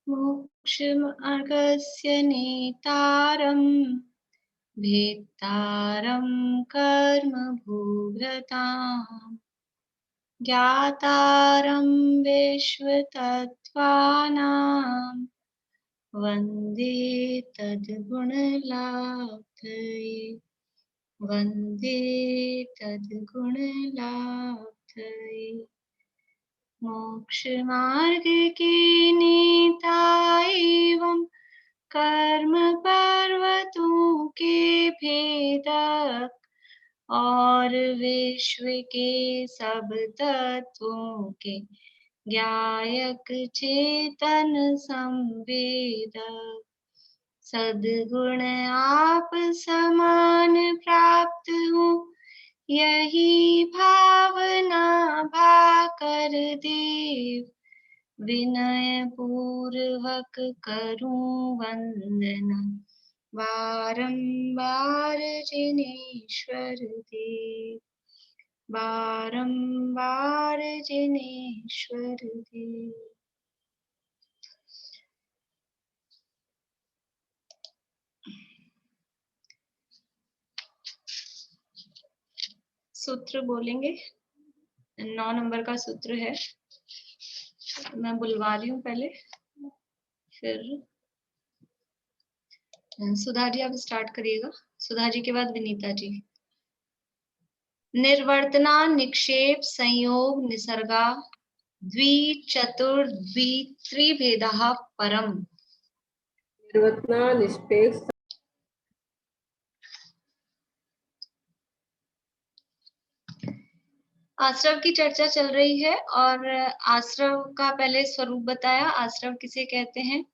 मोक्षमार्गस्य नेतारं भेत्तारं कर्मभूभृताम् ज्ञातारं विश्वतत्त्वानां वन्दे तद्गुणलाब्धये वन्दे तद्गुणलाब्धये। मोक्षमार्ग के नेता एवं कर्म पर्वतों के भेदक और विश्व के सब तत्वों के ज्ञायक चेतन संवेदक सद्गुण आप समान प्राप्त हो यही भावना भाकर देव विनय पूर्वक करूं वंदना बारंबार जिनेश्वर देव बारंबार जिनेश्वर देव। सूत्र बोलेंगे, 9 नंबर का सूत्र है, मैं बुलवा रही हूँ पहले, फिर सुधा जी आप स्टार्ट करिएगा, सुधा जी के बाद विनीता जी। निर्वर्तना निक्षेप संयोग निसर्गा द्विचतुर्द्वित्रिभेदः परम। निर्वर्तना निष्पेक्ष आश्रव की चर्चा चल रही है और आश्रव का पहले स्वरूप बताया, आश्रव किसे कहते हैं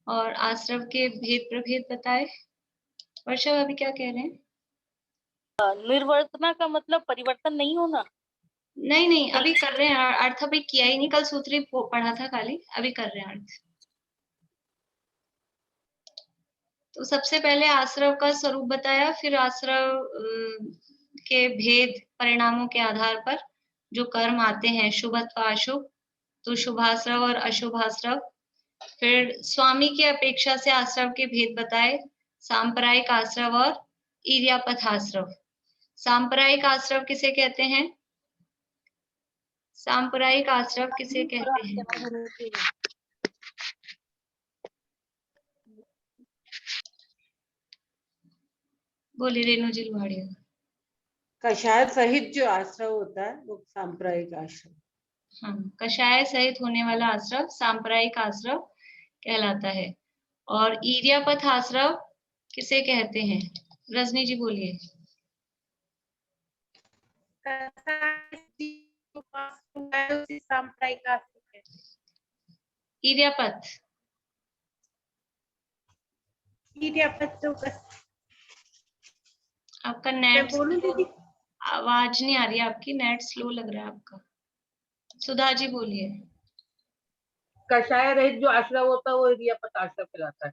और आश्रव के भेद प्रभेद बताए। वर्षा अभी क्या कह रहे हैं? निर्वर्तना का मतलब परिवर्तन नहीं होना। नहीं अभी कर रहे हैं, अर्थ अभी किया ही नहीं, कल सूत्र ही पढ़ा था खाली, अभी कर रहे हैं अर्थ। तो सबसे पहले आश्रव का स्वरूप बताया, फिर आश्रव के भेद परिणामों के आधार पर जो कर्म आते हैं शुभ अथवा अशुभ, तो शुभाश्रव और अशुभाश्रव। फिर स्वामी की अपेक्षा से आश्रव के भेद बताए, सांप्रदायिक आश्रव और ईर्यापथ आश्रव। सांप्रदायिक आश्रव किसे कहते हैं? सांप्रदायिक आश्रव किसे कहते हैं? बोलिए रेणु जी लुहाड़िया। कषाय सहित जो आश्रव होता है वो सांप्रदायिक आश्रव। हाँ, कषाय सहित होने वाला आश्रव सांप्रदायिक आश्रव कहलाता है। और ईर्यापथ आश्रव किसे कहते हैं? रजनी जी बोलिए। ईर्यापथ आपका नेट आवाज नहीं आ रही है, आपकी नेट स्लो लग रहा है आपका। सुधा जी बोलिए। कषाय रहित जो आश्रव होता है वो ईर्यापथ आश्रव कहलाता है।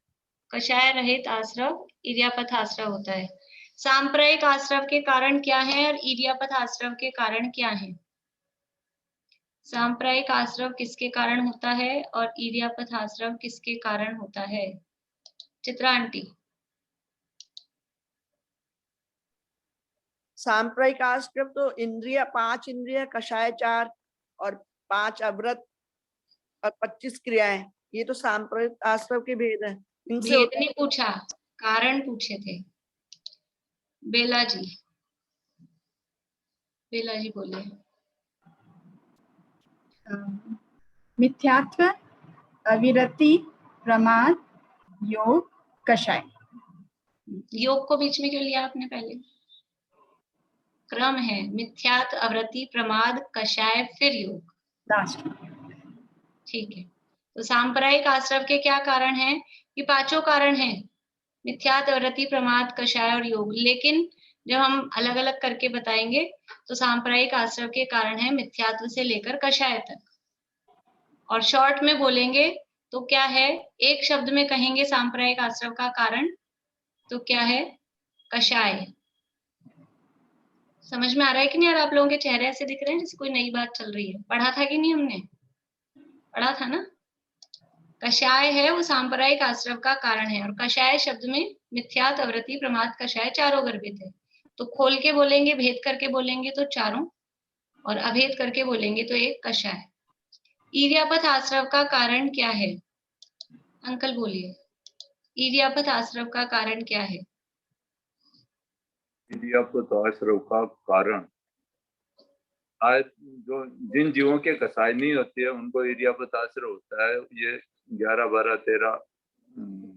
कषाय रहित आश्रव ईर्यापथ आश्रव होता है। सांप्रदायिक आश्रव के कारण क्या है और ईर्यापथ आश्रव के कारण क्या है? सांप्रदायिक आश्रव किसके कारण होता है और ईर्यापथ आश्रव किसके कारण होता है? चित्रा आंटी। सांप्रदायिक आश्रव तो इंद्रिय 5 इंद्रिय, कषाय 4 और 5 अव्रत और 25 क्रियाएं, ये तो सांप्रदायिक आश्रव के भेद है। इनसे भेद नहीं पूछा, कारण पूछे थे। बेला जी, बेला जी बोलिए। मिथ्यात्व, अविरति, प्रमाद, योग, कषाय। योग को बीच में क्यों लिया आपने? पहले क्रम है मिथ्यात, अवृत्ति, प्रमाद, कषाय, फिर योग। ठीक है, तो सांप्रदायिक आश्रव के क्या कारण हैं? ये 5 कारण हैं, मिथ्यात, अवृत्ति, प्रमाद, कषाय और योग। लेकिन जब हम अलग अलग करके बताएंगे तो सांप्रदायिक आश्रव के कारण है मिथ्यात्व से लेकर कषाय तक। और शॉर्ट में बोलेंगे तो क्या है, एक शब्द में कहेंगे सांप्रदायिक आश्रव का कारण तो क्या है? कषाय। समझ में आ रहा है कि नहीं? और आप लोगों के चेहरे ऐसे दिख रहे हैं जैसे कोई नई बात चल रही है। पढ़ा था कि नहीं? हमने पढ़ा था ना? कषाय है वो सांप्रदायिक आश्रव का कारण है, और कषाय शब्द में मिथ्यात, अवरति, प्रमाद, कषाय चारों गर्भित है। तो खोल के बोलेंगे, भेद करके बोलेंगे तो चारों, और अभेद करके बोलेंगे तो एक कषाय। ईर्यापथ आश्रव का कारण क्या है? अंकल बोलिए, ईर्यापथ आश्रव का कारण क्या है? ईर्यापथ आश्रव का कारण आज जो जिन जीवों के कसाय नहीं होती है उनको ईर्यापथ आश्रव होता है। ये 11, 12, 13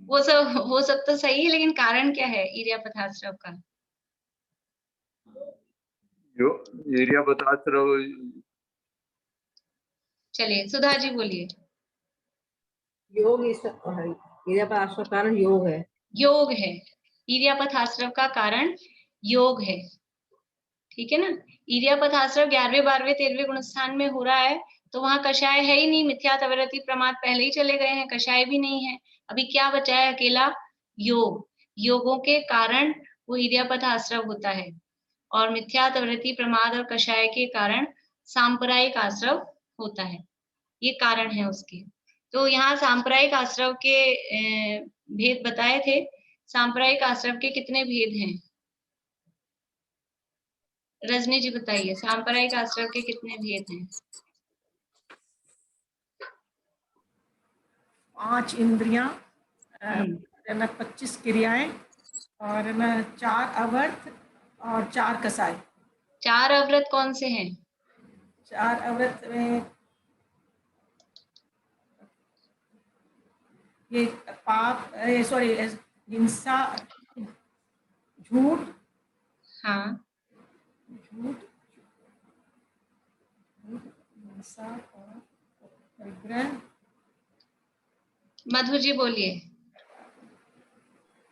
वो सब तो सही है, लेकिन कारण क्या है ईर्यापथ आश्रव का? जो ईर्यापथ आश्रव, चलिए सुधा जी बोलिए। योग ईर्यापथ आश्रव का कारण योग है। योग है, ईर्यापथ आश्रव का कारण योग है, ठीक है ना। ईर्यापथ आश्रव 11वें, 12वें, 13वें गुणस्थान में हो रहा है, तो वहां कषाय है ही नहीं, मिथ्यात, अवरति, प्रमाद पहले ही चले गए हैं, कषाय भी नहीं है। अभी क्या बचा है? अकेला योग। योगों के कारण वो ईर्यापथ आश्रव होता है, और मिथ्यात, अवरति, प्रमाद और कषाय के कारण सांप्रदायिक आश्रव होता है। ये कारण है उसके। तो यहाँ सांप्रदायिक आश्रव के भेद बताए थे। सांप्रदायिक आश्रव के कितने भेद हैं? रजनी जी बताइए, सांप्रदायिक आश्रव के कितने भेद हैं? 5 इंद्रियां, 25 क्रियाएं, और 4 अवर्त और 4 कसाय। 4 अवरत कौन से हैं? 4 अवर्त में ये पाप, सॉरी, हिंसा, झूठ, हाँ, हिंसा और परिग्रह। मधु जी बोलिए,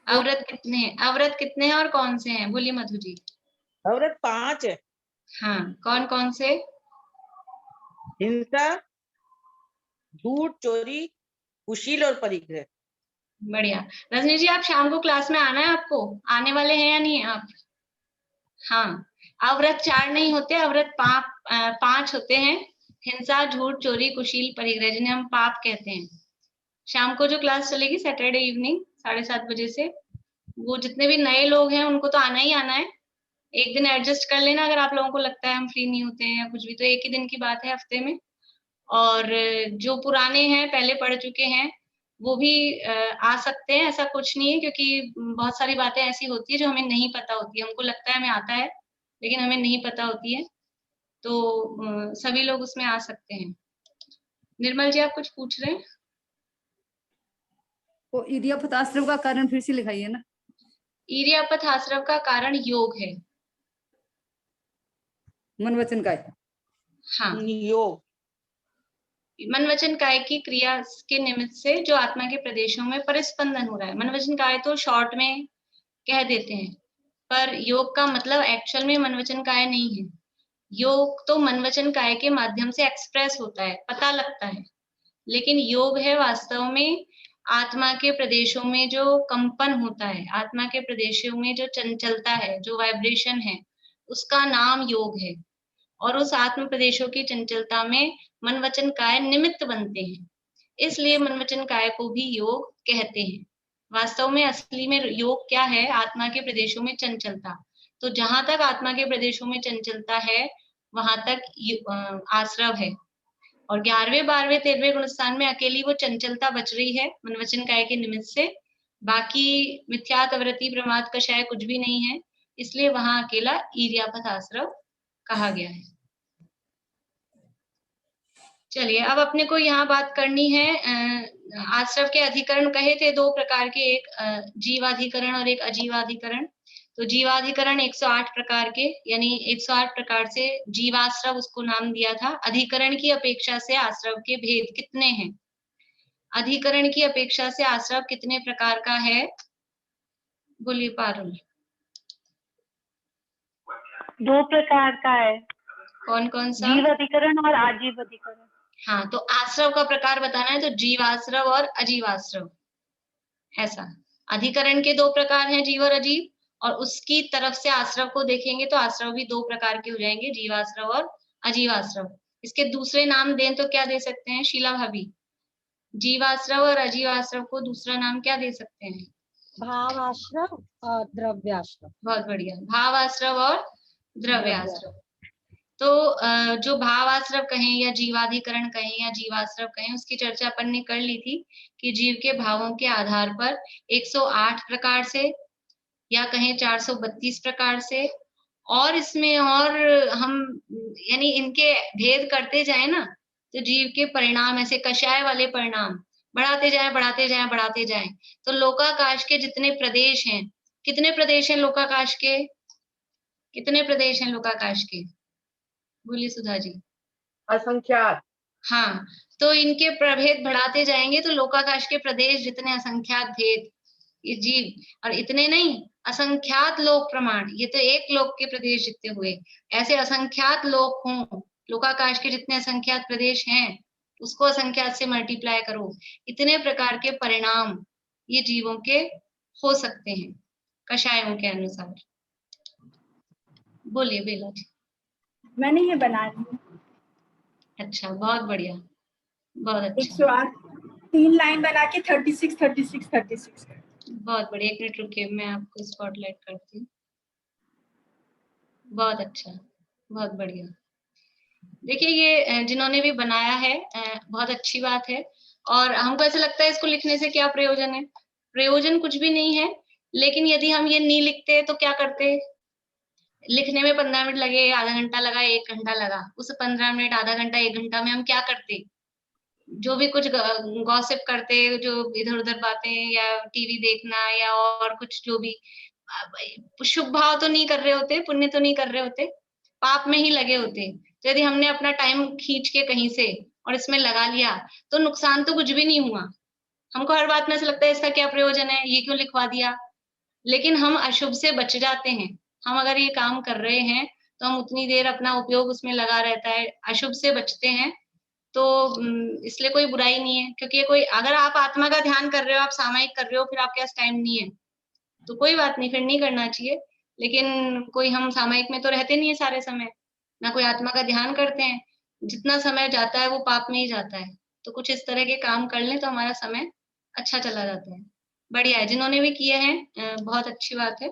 अवरत कितने हैं? अवरत कितने हैं और कौन से हैं? बोलिए मधु जी। अवरत 5 है। हाँ, कौन कौन से? हिंसा, झूठ, चोरी, कुशील और परिग्रह। बढ़िया। रजनी जी, आप शाम को क्लास में आना है, आपको आने वाले हैं या नहीं आप? हाँ, अवरत 4 नहीं होते, अवरत 5 होते हैं। हिंसा, झूठ, चोरी, कुशील, परिग्रह, जिन्हें हम पाप कहते हैं। शाम को जो क्लास चलेगी सैटरडे इवनिंग 7:30 बजे से, वो जितने भी नए लोग हैं उनको तो आना ही आना है। एक दिन एडजस्ट कर लेना अगर आप लोगों को लगता है हम फ्री नहीं होते हैं या कुछ भी, तो एक ही दिन की बात है हफ्ते में। और जो पुराने हैं, पहले पढ़ चुके हैं, वो भी आ सकते हैं, ऐसा कुछ नहीं है, क्योंकि बहुत सारी बातें ऐसी होती है जो हमें नहीं पता होती है। हमको लगता है हमें आता है, लेकिन हमें नहीं पता होती है, तो सभी लोग उसमें आ सकते हैं। निर्मल जी, आप कुछ पूछ रहे हैं? वो ईर्यापथ आश्रव का कारण फिर से लिखाइए ना। ईर्यापथ आश्रव का कारण योग है। मन वचन काय। हाँ, योग मन वचन काय की क्रिया के निमित्त से जो आत्मा के प्रदेशों में परिस्पंदन हो रहा है। मन वचन काय तो शॉर्ट में कह देते हैं, पर योग का मतलब एक्चुअल में मन वचन काय नहीं है। योग तो मन वचन काय के माध्यम से एक्सप्रेस होता है, पता लगता है, लेकिन योग है वास्तव में आत्मा के प्रदेशों में जो कंपन होता है, आत्मा के प्रदेशों में जो चंचलता है, जो वाइब्रेशन है, उसका नाम योग है। और उस आत्म प्रदेशों की चंचलता में मन वचन काय निमित्त बनते हैं, इसलिए मन वचन काय को भी योग कहते हैं। वास्तव में असली में योग क्या है? आत्मा के प्रदेशों में चंचलता। तो जहां तक आत्मा के प्रदेशों में चंचलता है, वहां तक आश्रव है। और 11वें, 12वें, 13वें गुणस्थान में अकेली वो चंचलता बच रही है मन वचन काय के निमित्त से। बाकी मिथ्यात, अवरति, प्रमाद, कषाय कुछ भी नहीं है, इसलिए वहां अकेला ईर्यापथ आश्रव कहा गया है। चलिए, अब अपने को यहाँ बात करनी है, आश्रव के अधिकरण कहे थे 2 प्रकार के, एक जीवाधिकरण और एक अजीवाधिकरण। तो जीवाधिकरण 108 प्रकार के, यानी 108 प्रकार से जीवाश्रव उसको नाम दिया था। अधिकरण की अपेक्षा से आश्रव के भेद कितने हैं? अधिकरण की अपेक्षा से आश्रव कितने प्रकार का है? बोलिए पारुल। 2 प्रकार का है, कौन कौन सा? जीव अधिकरण और आजीव अधिकरण। हाँ, तो आश्रव का प्रकार बताना है तो जीवाश्रव और अजीवाश्रव, ऐसा। अधिकरण के 2 प्रकार हैं, जीव और अजीव, और उसकी तरफ से आश्रव को देखेंगे तो आश्रव भी 2 प्रकार के हो जाएंगे, जीवाश्रव और अजीवाश्रव। इसके दूसरे नाम दें तो क्या दे सकते हैं शीला भाभी? जीवाश्रव और अजीवाश्रव को दूसरा नाम क्या दे सकते हैं? भावाश्रव और द्रव्याश्रव। बहुत बढ़िया, भावाश्रव और द्रव्याश्रव। तो जो भावाश्रव कहें या जीवाधिकरण कहें या जीवाश्रव कहें, उसकी चर्चा अपन ने कर ली थी कि जीव के भावों के आधार पर 108 प्रकार से या कहें 432 प्रकार से, और इसमें और हम यानी इनके भेद करते जाए ना, तो जीव के परिणाम ऐसे कषाय वाले परिणाम बढ़ाते जाए बढ़ाते जाए बढ़ाते जाए। तो लोकाकाश के जितने प्रदेश हैं, कितने प्रदेश हैं लोकाकाश के? कितने प्रदेश हैं लोकाकाश के? बोलिए सुधा जी। असंख्यात। हाँ, तो इनके प्रभेद बढ़ाते जाएंगे तो लोकाकाश के प्रदेश जितने असंख्यात भेद, ये जीव, और इतने नहीं, असंख्यात लोक प्रमाण, ये तो एक लोक के प्रदेश जितने हुए, ऐसे असंख्यात लोक हों, लोकाकाश के जितने असंख्यात प्रदेश हैं उसको असंख्यात से मल्टीप्लाई करो, इतने प्रकार के परिणाम ये जीवों के हो सकते हैं कषायों के अनुसार। बोलिए बेला जी। मैंने ये बना ली। अच्छा, बहुत बढ़िया, बहुत अच्छा। 108 3 लाइन बना के 36 36 36। बहुत बढ़िया, एक मिनट रुकिए, मैं आपको स्पॉटलाइट करती हूँ। बहुत अच्छा, बहुत बढ़िया। देखिए ये जिन्होंने भी बनाया है बहुत अच्छी बात है, और हमको ऐसा लगता है इसको लिखने से क्या प्रयोजन है? प्रयोजन कुछ भी नहीं है, लेकिन यदि हम ये नहीं लिखते तो क्या करते? लिखने में 15 मिनट लगे, आधा घंटा लगा, 1 घंटा लगा, उस 15 मिनट, आधा घंटा, 1 घंटा में हम क्या करते? जो भी कुछ गॉसिप करते, जो इधर उधर बातें या टीवी देखना या और कुछ, जो भी शुभ भाव तो नहीं कर रहे होते, पुण्य तो नहीं कर रहे होते, पाप में ही लगे होते। तो यदि हमने अपना टाइम खींच के कहीं से और इसमें लगा लिया तो नुकसान तो कुछ भी नहीं हुआ। हमको हर बात में ऐसा लगता है इसका क्या प्रयोजन है, ये क्यों लिखवा दिया, लेकिन हम अशुभ से बच जाते हैं। हम अगर ये काम कर रहे हैं तो हम उतनी देर अपना उपयोग उसमें लगा रहता है, अशुभ से बचते हैं, तो इसलिए कोई बुराई नहीं है। क्योंकि कोई, अगर आप आत्मा का ध्यान कर रहे हो, आप सामायिक कर रहे हो, फिर आपके पास टाइम नहीं है तो कोई बात नहीं, फिर नहीं करना चाहिए। लेकिन कोई, हम सामायिक में तो रहते नहीं है सारे समय, ना कोई आत्मा का ध्यान करते हैं, जितना समय जाता है वो पाप में ही जाता है। तो कुछ इस तरह के काम कर लें तो हमारा समय अच्छा चला जाता है। बढ़िया है, जिन्होंने भी किए हैं बहुत अच्छी बात है।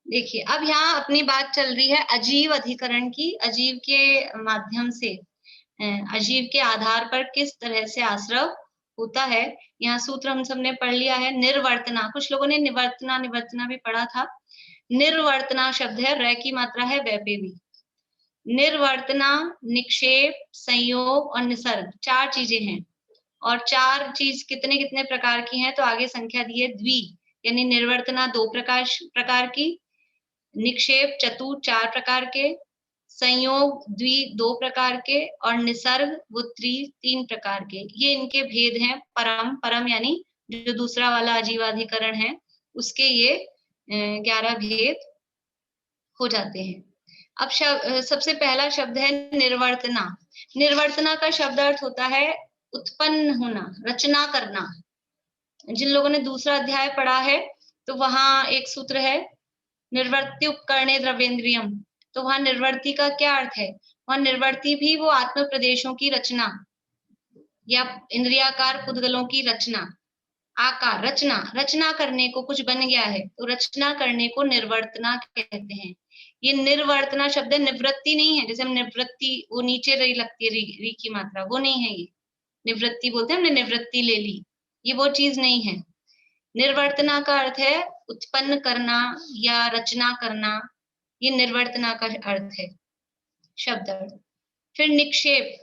देखिए अब यहाँ अपनी बात चल रही है अजीव अधिकरण की, अजीव के माध्यम से, अजीव के आधार पर किस तरह से आश्रव होता है। यहाँ सूत्र हम सबने पढ़ लिया है, निर्वर्तना, कुछ लोगों ने निवर्तना निवर्तना भी पढ़ा था। निर्वर्तना शब्द है, रै की मात्रा है वे पे भी। निर्वर्तना, निक्षेप, संयोग और निसर्ग, 4 चीजें हैं, और 4 चीज कितने कितने प्रकार की हैं तो आगे संख्या दी है, द्वि, यानी निर्वर्तना 2 प्रकार की, निक्षेप चतु 4 प्रकार के, संयोग द्वि 2 प्रकार के, और निसर्ग वो 3 प्रकार के। ये इनके भेद हैं। परम, परम यानी जो दूसरा वाला अजीवाधिकरण है उसके ये 11 भेद हो जाते हैं। अब सबसे पहला शब्द है निर्वर्तना। निर्वर्तना का शब्द अर्थ होता है उत्पन्न होना, रचना करना। जिन लोगों ने दूसरा अध्याय पढ़ा है तो वहां एक सूत्र है, निर्वर्ती उपकरणे द्रव्येन्द्रियम। तो वहां निर्वर्ती का क्या अर्थ है? वहां निर्वर्ती भी वो आत्म प्रदेशों की रचना या इंद्रियाकार पुद्गलों की रचना, आकार, रचना, रचना करने को, कुछ बन गया है तो रचना करने को निर्वर्तना कहते हैं। ये निर्वर्तना शब्द निवृत्ति नहीं है, जैसे हम निवृत्ति, वो नीचे रही लगती है री की मात्रा, वो नहीं है ये। निवृत्ति बोलते हैं, हमने निवृत्ति ले ली, ये वो चीज नहीं है। निर्वर्तना का अर्थ है उत्पन्न करना या रचना करना, ये निर्वर्तना का अर्थ है, शब्द अर्थ। फिर निक्षेप,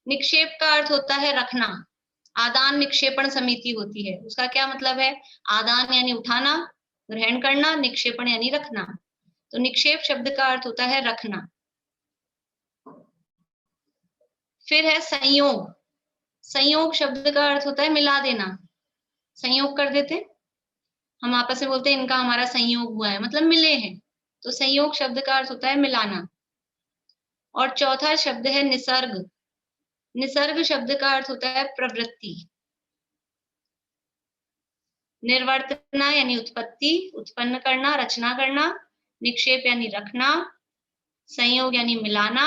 निक्षेप का अर्थ होता है रखना। आदान निक्षेपण समिति होती है, उसका क्या मतलब है? आदान यानी उठाना, ग्रहण करना, निक्षेपण यानी रखना। तो निक्षेप शब्द का अर्थ होता है रखना। फिर है संयोग। संयोग शब्द का अर्थ होता है मिला देना, संयोग कर देते, हम आपस में बोलते हैं इनका हमारा संयोग हुआ है, मतलब मिले हैं, तो संयोग शब्द का अर्थ होता है मिलाना। और चौथा शब्द है निसर्ग। निसर्ग शब्द का अर्थ होता है प्रवृत्ति। निर्वर्तना यानी उत्पत्ति, उत्पन्न करना, रचना करना, निक्षेप यानी रखना, संयोग यानी मिलाना,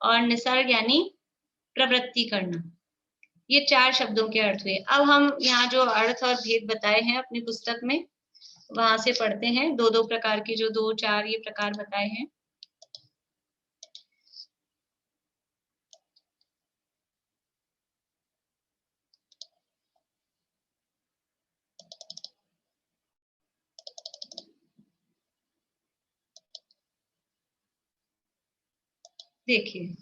और निसर्ग यानी प्रवृत्ति करना। ये 4 शब्दों के अर्थ हुए। अब हम यहाँ जो अर्थ और भेद बताए हैं अपनी पुस्तक में, वहां से पढ़ते हैं। 2-2 प्रकार के, जो 2, 4 ये प्रकार बताए हैं। देखिए,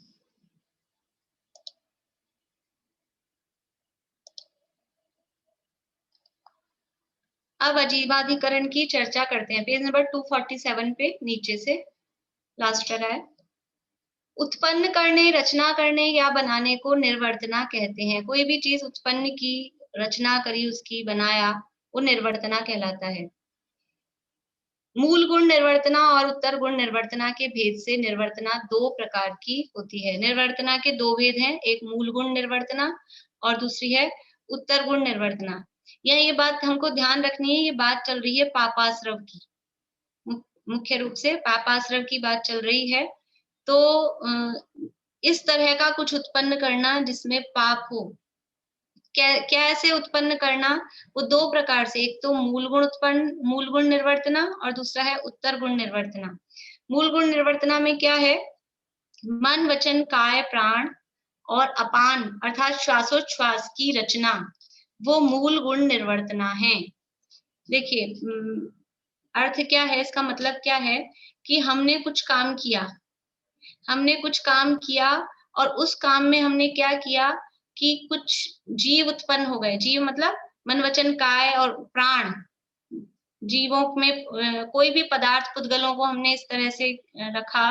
अब अजीवाधिकरण की चर्चा करते हैं। पेज नंबर 247 पे नीचे से लास्ट पर है। उत्पन्न करने, रचना करने या बनाने को निर्वर्तना कहते हैं। कोई भी चीज उत्पन्न की, रचना करी, उसकी बनाया, वो निर्वर्तना कहलाता है। मूल गुण निर्वर्तना और उत्तर गुण निर्वर्तना के भेद से निर्वर्तना 2 प्रकार की होती है। निर्वर्तना के 2 भेद हैं, एक मूल गुण निर्वर्तना और दूसरी है उत्तर गुण निर्वर्तना। ये बात हमको ध्यान रखनी है, ये बात चल रही है पापाश्रव की, मुख्य रूप से पापाश्रव की बात चल रही है। तो इस तरह का कुछ उत्पन्न करना जिसमें पाप हो, कैसे उत्पन्न करना, वो 2 प्रकार से, एक तो मूल गुण निर्वर्तना और दूसरा है उत्तर गुण निर्वर्तना। मूल गुण निर्वर्तना में क्या है, मन, वचन, काय, प्राण और अपान अर्थात श्वासोच्छ्वास की रचना, वो मूल गुण निर्वर्तना है। देखिए, अर्थ क्या है, इसका मतलब क्या है कि हमने कुछ काम किया और उस काम में हमने क्या किया कि कुछ जीव उत्पन्न हो गए। जीव मतलब मन, वचन, काय और प्राण। जीवों में कोई भी पदार्थ, पुद्गलों को हमने इस तरह से रखा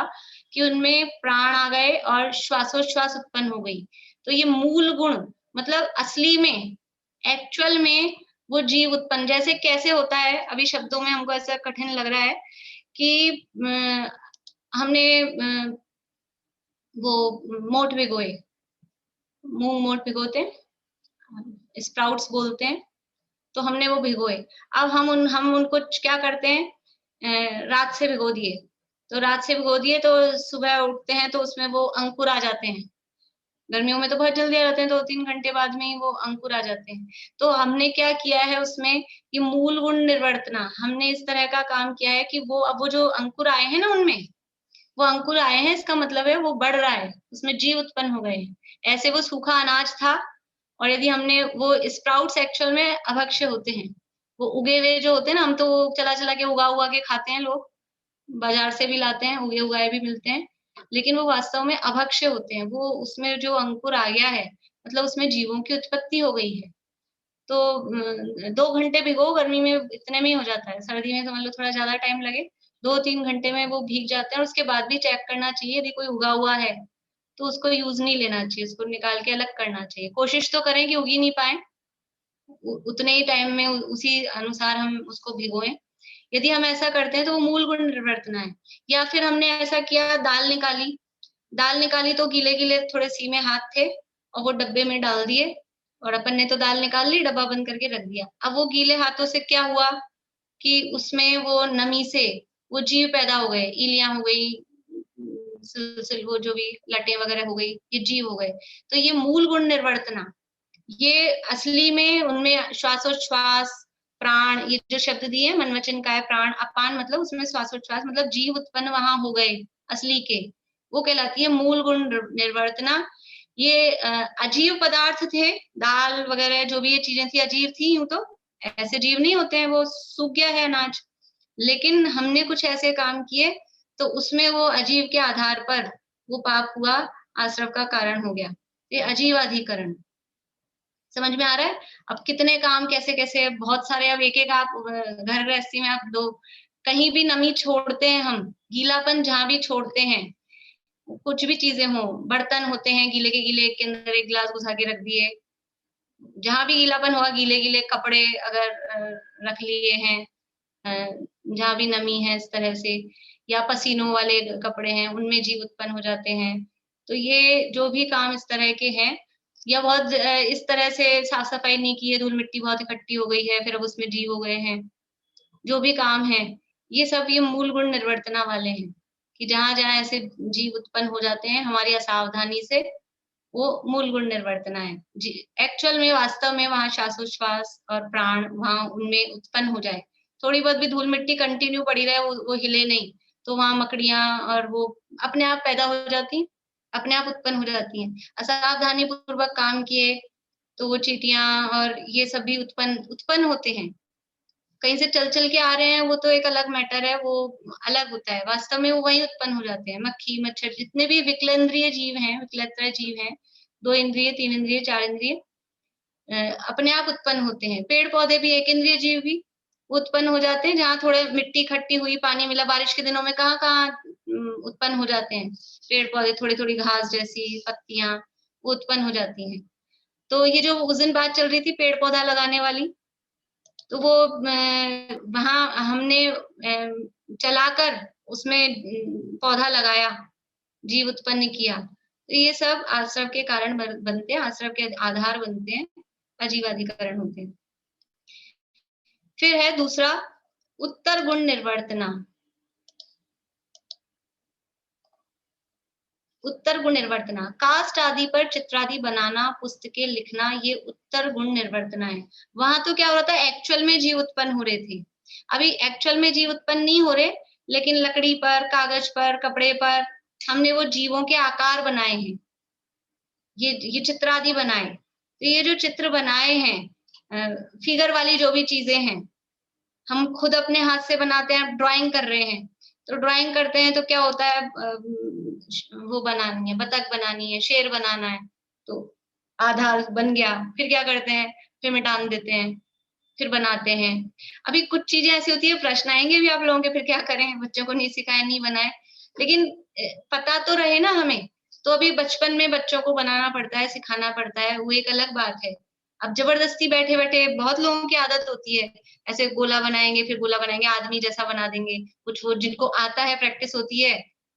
कि उनमें प्राण आ गए और श्वासोच्छ्वास उत्पन्न हो गई। तो ये मूल गुण मतलब असली में, एक्चुअल में वो जीव उत्पन्न, जैसे कैसे होता है, अभी शब्दों में हमको ऐसा कठिन लग रहा है कि हमने वो मोठ भिगोए, मूंग मोठ भिगोते हैं, स्प्राउट्स बोलते हैं, तो हमने वो भिगोए। अब हम उनको क्या करते हैं, रात से भिगो दिए, तो सुबह उठते हैं तो उसमें वो अंकुर आ जाते हैं। गर्मियों में तो बहुत जल्दी आ जाते हैं, 2-3 घंटे बाद में ही वो अंकुर आ जाते हैं। तो हमने क्या किया है उसमें, कि मूल गुण निर्वर्तना, हमने इस तरह का काम किया है कि वो जो अंकुर आए हैं ना, उनमें वो अंकुर आए हैं, इसका मतलब है वो बढ़ रहा है, उसमें जीव उत्पन्न हो गए हैं। ऐसे वो सूखा अनाज था, और यदि हमने वो स्प्राउट्स एक्चुअल में अभक्ष्य होते हैं, वो उगे हुए जो होते हैं ना, हम तो चला के उगा के खाते हैं, लोग बाजार से भी लाते हैं, उगे उगाए भी मिलते हैं, लेकिन वो वास्तव में अभक्ष्य होते हैं। वो उसमें जो अंकुर आ गया है, मतलब उसमें जीवों की उत्पत्ति हो गई है। तो 2 घंटे भिगो, गर्मी में इतने में ही हो जाता है, सर्दी में समझ लो थोड़ा ज्यादा टाइम लगे, 2-3 घंटे में वो भीग जाते हैं। और उसके बाद भी चेक करना चाहिए, यदि कोई उगा हुआ है तो उसको यूज नहीं लेना चाहिए, उसको निकाल के अलग करना चाहिए। कोशिश तो करें कि उगी नहीं पाए, उतने ही टाइम में उसी अनुसार हम उसको भिगोएं। यदि हम ऐसा करते हैं तो वो मूल गुण निर्वर्तना है। या फिर हमने ऐसा किया, दाल निकाली तो गीले गीले थोड़े सीमे हाथ थे और वो डब्बे में डाल दिए, और अपन ने तो दाल निकाल ली, डब्बा बंद करके रख दिया। अब वो गीले हाथों से क्या हुआ कि उसमें वो नमी से वो जीव पैदा हो गए, इलियां हो गई, वो जो भी लटे वगैरह हो गई, ये जीव हो गए। तो ये मूल गुण निर्वर्तना, ये असली में उनमें श्वासोच्छ्वास, प्राण, ये जो शब्द दिए, मन, वचन, काय, प्राण, अपान मतलब उसमें श्वासोच्छ्वास, मतलब जीव उत्पन्न वहां हो गए असली के, वो कहलाती है मूल गुण निर्वर्तना। ये अजीव पदार्थ थे, दाल वगैरह जो भी ये चीजें थी, अजीव थी। यूं तो ऐसे जीव नहीं होते हैं, वो सूख गया है अनाज, लेकिन हमने कुछ ऐसे काम किए तो उसमें वो अजीव के आधार पर वो पाप हुआ, आश्रव का कारण हो गया। ये अजीवाधिकरण समझ में आ रहा है। अब कितने काम कैसे कैसे, बहुत सारे, अब एक आप घर गृहस्थी में आप दो, कहीं भी नमी छोड़ते हैं हम, गीलापन जहां भी छोड़ते हैं, कुछ भी चीजें हो, बर्तन होते हैं गीले के गीले, एक के अंदर एक गिलास घुसा के रख दिए, जहां भी गीलापन हुआ, गीले गीले कपड़े अगर रख लिए हैं, जहां भी नमी है इस तरह से, या पसीनों वाले कपड़े हैं, उनमें जीव उत्पन्न हो जाते हैं। तो ये जो भी काम इस तरह के हैं, या बहुत इस तरह से साफ सफाई नहीं की है, धूल मिट्टी बहुत इकट्ठी हो गई है, फिर अब उसमें जीव हो गए हैं, जो भी काम है, ये सब ये मूल गुण निर्वर्तना वाले हैं, कि जहां जहां ऐसे जीव उत्पन्न हो जाते हैं हमारी असावधानी से, वो मूल गुण निर्वर्तना है। एक्चुअल में वास्तव में वहां श्वासोच्छ्वास और प्राण वहां उनमें उत्पन्न हो जाए, थोड़ी बहुत भी धूल मिट्टी कंटिन्यू पड़ी रहे, वो हिले नहीं, तो वहां मकड़ियां और वो अपने आप पैदा हो जाती, अपने आप उत्पन्न हो जाती हैं। असावधानी पूर्वक काम किए तो वो चींटियां और ये सब भी उत्पन्न होते हैं। कहीं से चल के आ रहे हैं वो तो एक अलग मैटर है, वो अलग होता है, वास्तव में वो वही उत्पन्न हो जाते हैं। मक्खी मच्छर जितने भी विकलेंद्रिय जीव हैं, विकलतर जीव हैं, 2 इंद्रिय 3 इंद्रिय 4 इंद्रिय, अपने आप उत्पन्न होते हैं। पेड़ पौधे भी 1 इंद्रिय जीव भी उत्पन्न हो जाते हैं, जहाँ थोड़े मिट्टी इकट्ठी हुई, पानी मिला, बारिश के दिनों में कहाँ उत्पन्न हो जाते हैं पेड़ पौधे, थोड़ी थोड़ी घास जैसी पत्तियां वो उत्पन्न हो जाती हैं। तो ये जो उस दिन बात चल रही थी पेड़ पौधा लगाने वाली, तो वो वहां हमने चलाकर उसमें पौधा लगाया, जीव उत्पन्न किया, तो ये सब आश्रव के कारण बनते हैं, आश्रव के आधार बनते हैं, आजीवाधिकरण होते हैं। फिर है दूसरा उत्तर गुण निर्वर्तना। उत्तर गुण निर्वर्तना, कास्ट आदि पर चित्रादि बनाना, पुस्तकें लिखना, ये उत्तर गुण निर्वर्तना है। वहां तो क्या हो रहा था, एक्चुअल में जीव उत्पन्न हो रहे थे, अभी एक्चुअल में जीव उत्पन्न नहीं हो रहे, लेकिन लकड़ी पर, कागज पर, कपड़े पर हमने वो जीवों के आकार बनाए हैं, ये चित्र आदि बनाए। तो ये जो चित्र बनाए हैं, फिगर वाली जो भी चीजें हैं, हम खुद अपने हाथ से बनाते हैं, ड्राइंग कर रहे हैं, तो ड्राइंग करते हैं तो क्या होता है, वो बनानी है, बतख बनानी है, शेर बनाना है, तो आधार बन गया, फिर क्या करते हैं, फिर मिटान देते हैं, फिर बनाते हैं। अभी कुछ चीजें ऐसी होती है, प्रश्न आएंगे भी आप लोगों के, फिर क्या करें, बच्चों को नहीं सिखाए, नहीं बनाए, लेकिन पता तो रहे ना हमें। तो अभी बचपन में बच्चों को बनाना पड़ता है, सिखाना पड़ता है, वो एक अलग बात है। अब जबरदस्ती बैठे बैठे, बहुत लोगों की आदत होती है, ऐसे गोला बनाएंगे, फिर गोला बनाएंगे, आदमी जैसा बना देंगे, कुछ वो जिनको आता है, प्रैक्टिस होती है,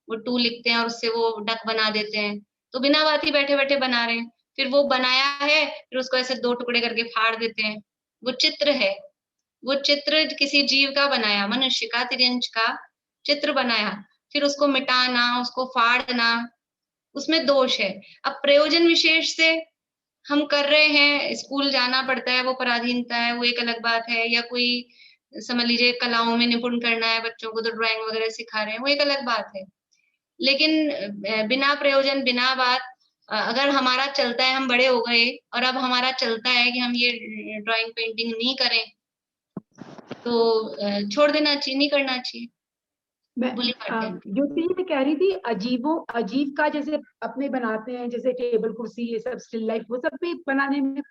वो 2 लिखते हैं और उससे वो डक बना देते हैं, तो बिना बात ही बैठे बैठे बना रहे हैं। फिर वो बनाया है, फिर उसको ऐसे 2 टुकड़े करके फाड़ देते हैं, वो चित्र है, वो चित्र किसी जीव का बनाया, मनुष्य का, तिर्यंच का चित्र बनाया, फिर उसको मिटाना, उसको फाड़ना, उसमें दोष है। अब प्रयोजन विशेष से हम कर रहे हैं, स्कूल जाना पड़ता है, वो पराधीनता है, वो एक अलग बात है, या कोई समझ लीजिए कलाओं में निपुण करना है बच्चों को, तो ड्राइंग वगैरह सिखा रहे हैं, वो एक अलग बात है। लेकिन बिना प्रयोजन, बिना बात, अगर हमारा चलता है, हम बड़े हो गए और अब हमारा चलता है कि हम ये ड्राइंग पेंटिंग नहीं करें, तो छोड़ देना चाहिए, नहीं करना चाहिए। ज्योति मैं कह रही थी, अजीब का जैसे अपने बनाते हैं, जैसे टेबल कुर्सी, ये सब स्टिल लाइफ, वो सब भी बनाने में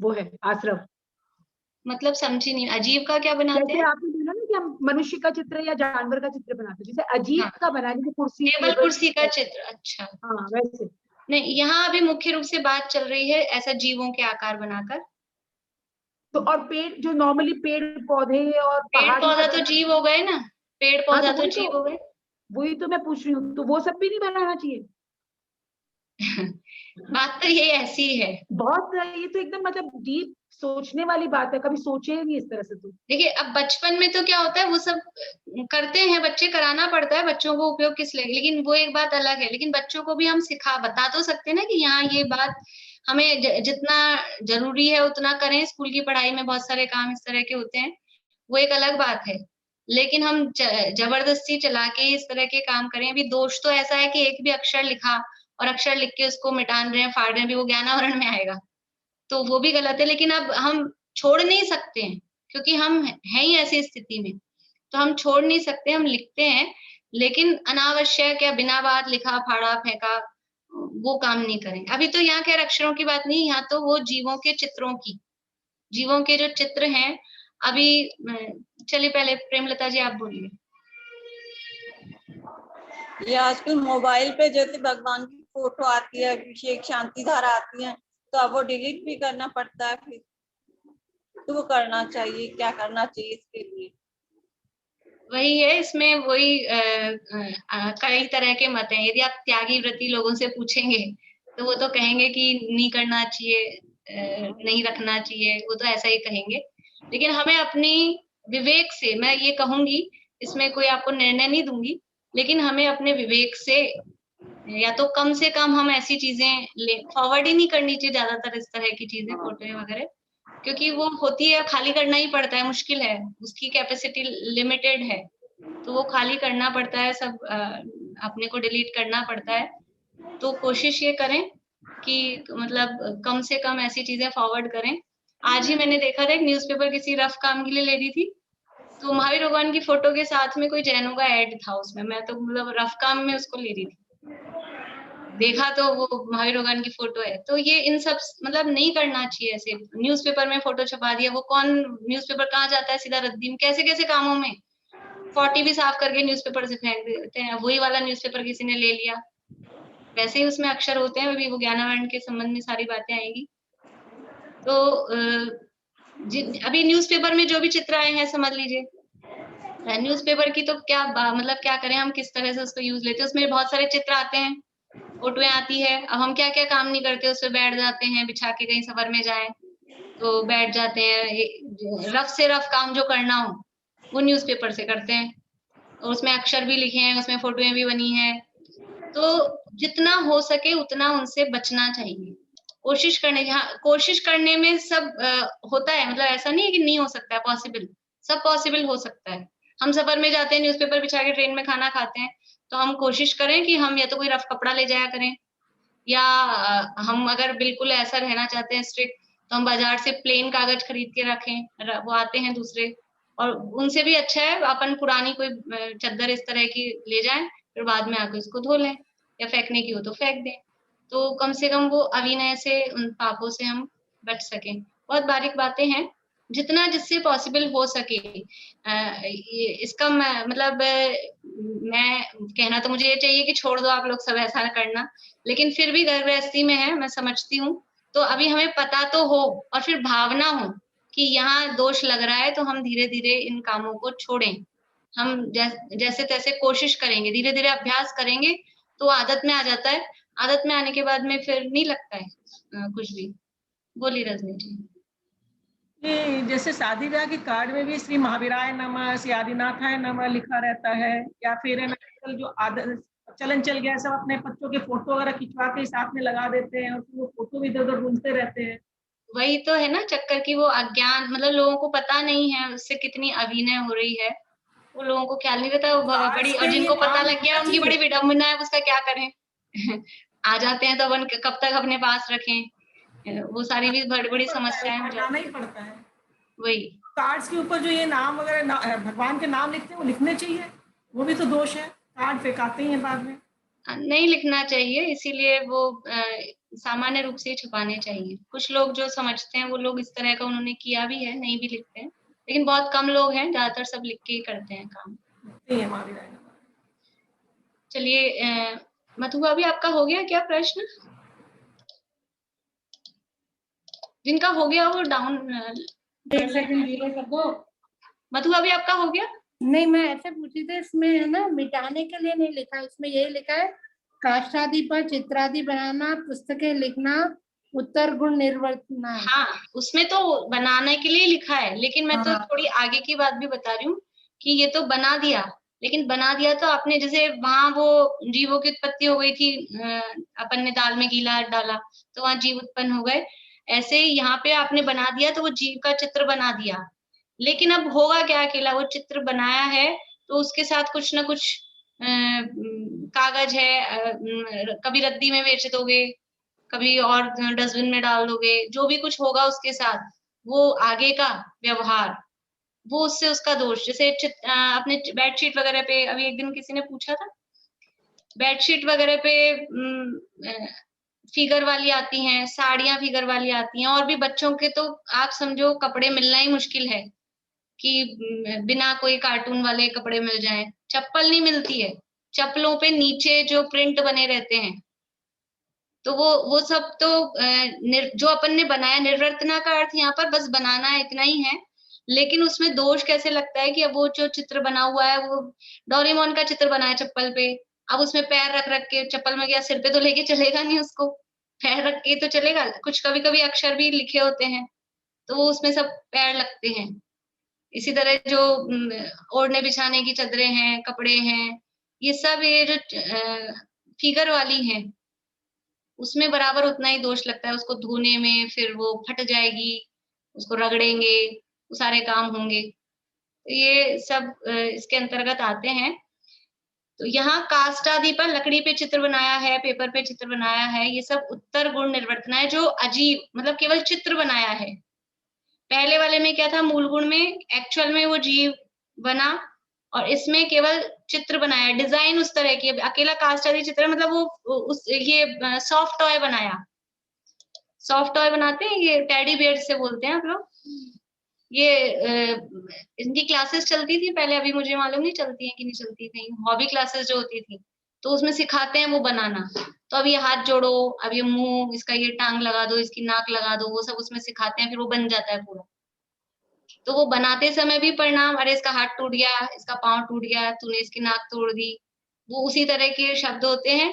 वो है आश्रव। मतलब समझी नहीं, अजीब का क्या बनाते हैं? आपने बोला ना कि हम मनुष्य का चित्र या जानवर का चित्र बनाते हैं, जैसे अजीब का बना, जैसे कुर्सी, टेबल कुर्सी का चित्र। अच्छा, हाँ वैसे नहीं, यहाँ अभी मुख्य रूप से बात चल रही है ऐसा जीवों के आकार बनाकर। तो और पेड़, जो नॉर्मली पेड़ पौधे और पेड़ पौधा तो जीव हो गए ना, पेड़ पौधा तो जीव हो गए, वही तो मैं पूछ रही हूँ, तो वो सब भी नहीं बनाना चाहिए? बात तो ये ऐसी है, बहुत, ये तो एकदम मतलब डीप सोचने वाली बात है, कभी सोचे नहीं इस तरह से। तो देखिए, अब बचपन में तो क्या होता है, वो सब करते हैं बच्चे, कराना पड़ता है बच्चों को, उपयोग किस लिए, लेकिन वो एक बात अलग है। लेकिन बच्चों को भी हम बता तो सकते हैं ना कि यहाँ ये बात हमें जितना जरूरी है उतना करें, स्कूल की पढ़ाई में बहुत सारे काम इस तरह के होते हैं, वो एक अलग बात है। लेकिन हम जबरदस्ती चला के इस तरह के काम करें। अभी दोष तो ऐसा है कि एक भी अक्षर लिखा और अक्षर लिख के उसको मिटान रहे हैं, फाड़ रहे हैं, भी वो ज्ञानावरण में आएगा, तो वो भी गलत है। लेकिन अब हम छोड़ नहीं सकते हैं, क्योंकि हम हैं ही ऐसी स्थिति में, तो हम छोड़ नहीं सकते, हम लिखते हैं, लेकिन अनावश्यक या बिना बात लिखा, फाड़ा, फेंका, वो काम नहीं करें। अभी तो यहाँ के अक्षरों की बात नहीं, यहाँ तो वो जीवों के चित्रों की, जीवों के जो चित्र हैं। अभी चलिए पहले प्रेमलता जी आप बोलिए। ये आजकल मोबाइल पे जैसे भगवान की फोटो आती है, अभिषेक शांति धारा आती है, तो अब वो डिलीट भी करना पड़ता है, फिर तो वो करना चाहिए, क्या करना चाहिए इसके लिए? वही है, इसमें वही कई तरह के मत हैं। यदि आप त्यागी व्रती लोगों से पूछेंगे तो वो तो कहेंगे कि नहीं करना चाहिए, नहीं रखना चाहिए, वो तो ऐसा ही कहेंगे। लेकिन हमें अपनी विवेक से, मैं ये कहूंगी, इसमें कोई आपको निर्णय नहीं दूंगी, लेकिन हमें अपने विवेक से या तो कम से कम हम ऐसी चीजें फॉरवर्ड ही नहीं करनी चाहिए ज्यादातर इस तरह की चीजें, फोटो वगैरह, क्योंकि वो होती है, खाली करना ही पड़ता है, मुश्किल है, उसकी कैपेसिटी लिमिटेड है, तो वो खाली करना पड़ता है, सब अपने को डिलीट करना पड़ता है। तो कोशिश ये करें कि मतलब कम से कम ऐसी चीजें फॉरवर्ड करें। आज ही मैंने देखा था, एक न्यूज़पेपर किसी रफ काम के लिए ले रही थी, तो महावीर भगवान की फोटो के साथ में कोई जैनों का ऐड था उसमें, मैं तो मतलब रफ काम में उसको ले रही थी, देखा तो वो महावीर भगवान की फोटो है। तो ये इन सब मतलब नहीं करना चाहिए ऐसे। न्यूज़पेपर में फोटो छपा दिया, वो कौन न्यूज़पेपर कहाँ जाता है, सीधा रद्दी में, कैसे कैसे कामों में 40 भी साफ करके न्यूज़पेपर से फेंक देते हैं, वही वाला न्यूज़पेपर किसी ने ले लिया, वैसे ही उसमें अक्षर होते हैं, अभी वो ज्ञानावरण के संबंध में सारी बातें आएंगी। तो अभी न्यूज़पेपर में जो भी चित्र आए हैं, समझ लीजिए न्यूज़पेपर की तो क्या मतलब क्या करें हम, किस तरह से उसको यूज लेते हैं, उसमें बहुत सारे चित्र आते हैं, फोटोएं आती है, अब हम क्या क्या काम नहीं करते, उससे बैठ जाते हैं, बिछा के कहीं सफर में जाए तो बैठ जाते हैं, रफ से रफ काम जो करना हो वो न्यूज़पेपर से करते हैं, और उसमें अक्षर भी लिखे हैं, उसमें फोटोएं भी बनी हैं, तो जितना हो सके उतना उनसे बचना चाहिए, कोशिश करने में सब होता है, मतलब ऐसा नहीं है कि नहीं हो सकता है, पॉसिबल, सब पॉसिबल हो सकता है। हम सफर में जाते हैं, न्यूज़पेपर बिछा के ट्रेन में खाना खाते हैं, तो हम कोशिश करें कि हम या तो कोई रफ कपड़ा ले जाया करें, या हम अगर बिल्कुल ऐसा रहना चाहते हैं स्ट्रिक्ट, तो हम बाजार से प्लेन कागज खरीद के रखें, वो आते हैं दूसरे, और उनसे भी अच्छा है अपन पुरानी कोई चद्दर इस तरह की ले जाएं, फिर बाद में आकर उसको धो लें, या फेंकने की हो तो फेंक दें, तो कम से कम वो अविनय से, उन पापों से हम बच सकें। बहुत बारीक बातें हैं, जितना जिससे पॉसिबल हो सके। इसका मतलब मैं कहना तो मुझे ये चाहिए कि छोड़ दो आप लोग सब ऐसा करना, लेकिन फिर भी घर गृहस्थी में है, मैं समझती हूँ, तो अभी हमें पता तो हो और फिर भावना हो कि यहाँ दोष लग रहा है, तो हम धीरे धीरे इन कामों को छोड़ें, हम जैसे तैसे कोशिश करेंगे, धीरे धीरे अभ्यास करेंगे तो आदत में आ जाता है, आदत में आने के बाद में फिर नहीं लगता है कुछ भी। बोलिए रजनी जी। ये जैसे शादी ब्याह के कार्ड में भी श्री महावीराय नमः, श्री आदिनाथाय नमः लिखा रहता है, या फिर आजकल जो चलन चल गया है, सब अपने बच्चों के फोटो वगैरह खिंचवा के साथ में लगा देते हैं, और वो फोटो भी इधर उधर घूमते रहते हैं। वही तो है ना चक्कर की, वो अज्ञान, मतलब लोगों को पता नहीं है उससे कितनी अभिनय हो रही है, वो लोगों को ख्याल नहीं रहता, वो बड़ी, और जिनको पता लग गया उनकी बड़ी विडम्बना है, उसका क्या करें आ जाते हैं तो अपन कब तक अपने पास रखें, वो सारी भी बड़ी बड़ी समस्याएं हो जाती ही पड़ता है। वही कार्ड्स के ऊपर जो ये नाम वगैरह भगवान के नाम लिखते हैं, वो लिखने चाहिए, वो भी तो दोष है, कार्ड फेंकाते ही हैं बाद में। नहीं लिखना चाहिए, इसीलिए वो सामान्य रूप से छुपाने चाहिए। कुछ लोग जो समझते हैं वो लोग इस तरह का उन्होंने किया भी है, नहीं भी लिखते हैं, लेकिन बहुत कम लोग हैं, ज्यादातर सब लिख के ही करते हैं काम। चलिए मधु भाभी आपका हो गया क्या प्रश्न? जिनका हो गया वो डाउन एक सेकंड जीरो कर दो। मधु भाभी आपका हो गया? नहीं, मैं ऐसे पूछी थी, इसमें है ना मिटाने के लिए नहीं लिखा, इसमें यही लिखा है काष्ठादि पर चित्रादि बनाना, पुस्तकें लिखना, उत्तर गुण निर्वर्तना। हाँ, उसमें तो बनाने के लिए लिखा है, लेकिन मैं तो थोड़ी आगे की बात भी बता रही हूँ कि ये तो बना दिया, लेकिन बना दिया तो आपने, जैसे वहां वो जीवों की उत्पत्ति हो गई थी, अपन ने दाल में गीला डाला तो वहां जीव उत्पन्न हो गए, ऐसे ही यहाँ पे आपने बना दिया तो वो जीव का चित्र बना दिया, लेकिन अब होगा क्या, अकेला वो चित्र बनाया है तो उसके साथ कुछ ना कुछ कागज है, कभी रद्दी में बेच दोगे, कभी और डस्टबिन में डाल दोगे, जो भी कुछ होगा उसके साथ वो आगे का व्यवहार, वो उससे उसका दोष। जैसे अपने बेडशीट वगैरह पे, अभी एक दिन किसी ने पूछा था, बेडशीट वगैरह पे फिगर वाली आती हैं, साड़ियां फिगर वाली आती हैं, और भी बच्चों के तो आप समझो कपड़े मिलना ही मुश्किल है कि बिना कोई कार्टून वाले कपड़े मिल जाएं, चप्पल नहीं मिलती है, चप्पलों पे नीचे जो प्रिंट बने रहते हैं, तो वो सब तो जो अपन ने बनाया, निर्वर्तना का अर्थ यहाँ पर बस बनाना है, इतना ही है, लेकिन उसमें दोष कैसे लगता है कि अब वो जो चित्र बना हुआ है, वो डोरेमोन का चित्र बना है चप्पल पे, अब उसमें पैर रख रख के, चप्पल में गया सिर पे तो लेके चलेगा नहीं उसको, पैर रख के तो चलेगा, कुछ कभी कभी अक्षर भी लिखे होते हैं तो वो उसमें सब पैर लगते हैं। इसी तरह जो ओढ़ने बिछाने की चादरें हैं, कपड़े हैं, ये सब ये जो फिगर वाली हैं उसमें बराबर उतना ही दोष लगता है, उसको धोने में फिर वो फट जाएगी, उसको रगड़ेंगे, वो सारे काम होंगे। तो ये सब इसके अंतर्गत आते हैं। तो यहाँ काष्ठ आदि पर लकड़ी पे चित्र बनाया है, पेपर पे चित्र बनाया है, ये सब उत्तर गुण निर्वर्तना है जो अजीब मतलब केवल चित्र बनाया है। पहले वाले में क्या था, मूल गुण में एक्चुअल में वो जीव बना और इसमें केवल चित्र बनाया, डिजाइन उस तरह की। अकेला काष्ठ आदि चित्र मतलब वो उस ये सॉफ्ट टॉय बनाया, सॉफ्ट टॉय बनाते हैं ये टेडी बियर से बोलते हैं आप लोग। ये इनकी क्लासेस चलती थी पहले, अभी मुझे मालूम नहीं चलती है कि नहीं चलती, कहीं हॉबी क्लासेस जो होती थी तो उसमें सिखाते हैं वो बनाना। तो अब ये हाथ जोड़ो, अब ये मुंह, इसका ये टांग लगा दो, इसकी नाक लगा दो, वो सब उसमें सिखाते हैं, फिर वो बन जाता है पूरा। तो वो बनाते समय भी परिणाम, अरे इसका हाथ टूट गया, इसका पाँव टूट गया, तूने इसकी नाक तोड़ दी, वो उसी तरह के शब्द होते हैं।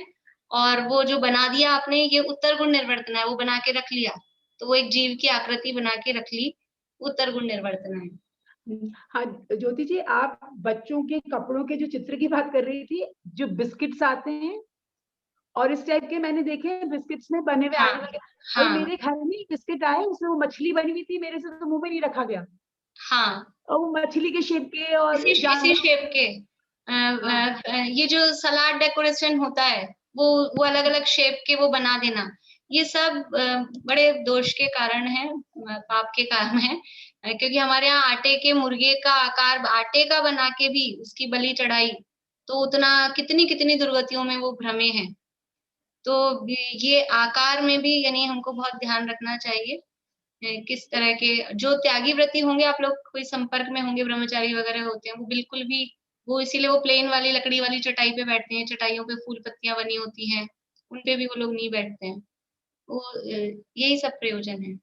और वो जो बना दिया आपने, ये उत्तर गुण निर्वर्तना है, वो बना के रख लिया, तो वो एक जीव की आकृति बना के रख ली, उत्तर गुण निर्वर्तना है। हाँ ज्योति जी, आप बच्चों के कपड़ों के जो चित्र की बात कर रही थी, जो बिस्किट्स आते हैं और इस टाइप के मैंने देखे हैं बिस्किट्स में बने हुए आने वाले। और मेरे घर में बिस्किट आए, उसमें वो मछली बनी हुई थी, मेरे से तो मुंह में नहीं रखा गया। हाँ, और वो मछली के शेप के और इसी शेप के ये जो सलाद डेकोरेशन होता है वो अलग अलग शेप के वो बना देना, ये सब बड़े दोष के कारण है, पाप के कारण है। क्योंकि हमारे यहाँ आटे के मुर्गे का आकार आटे का बना के भी उसकी बलि चढ़ाई, तो उतना कितनी कितनी दुर्गतियों में वो भ्रमे हैं। तो ये आकार में भी यानी हमको बहुत ध्यान रखना चाहिए। किस तरह के जो त्यागी व्रती होंगे, आप लोग कोई संपर्क में होंगे, ब्रह्मचारी वगैरह होते हैं, वो बिल्कुल भी वो इसीलिए वो प्लेन वाली लकड़ी वाली चटाई पे बैठते हैं, चटाइयों पे फूल पत्तियां बनी होती हैं, उन पे भी वो लोग नहीं बैठते हैं। वो यही सब प्रयोजन है।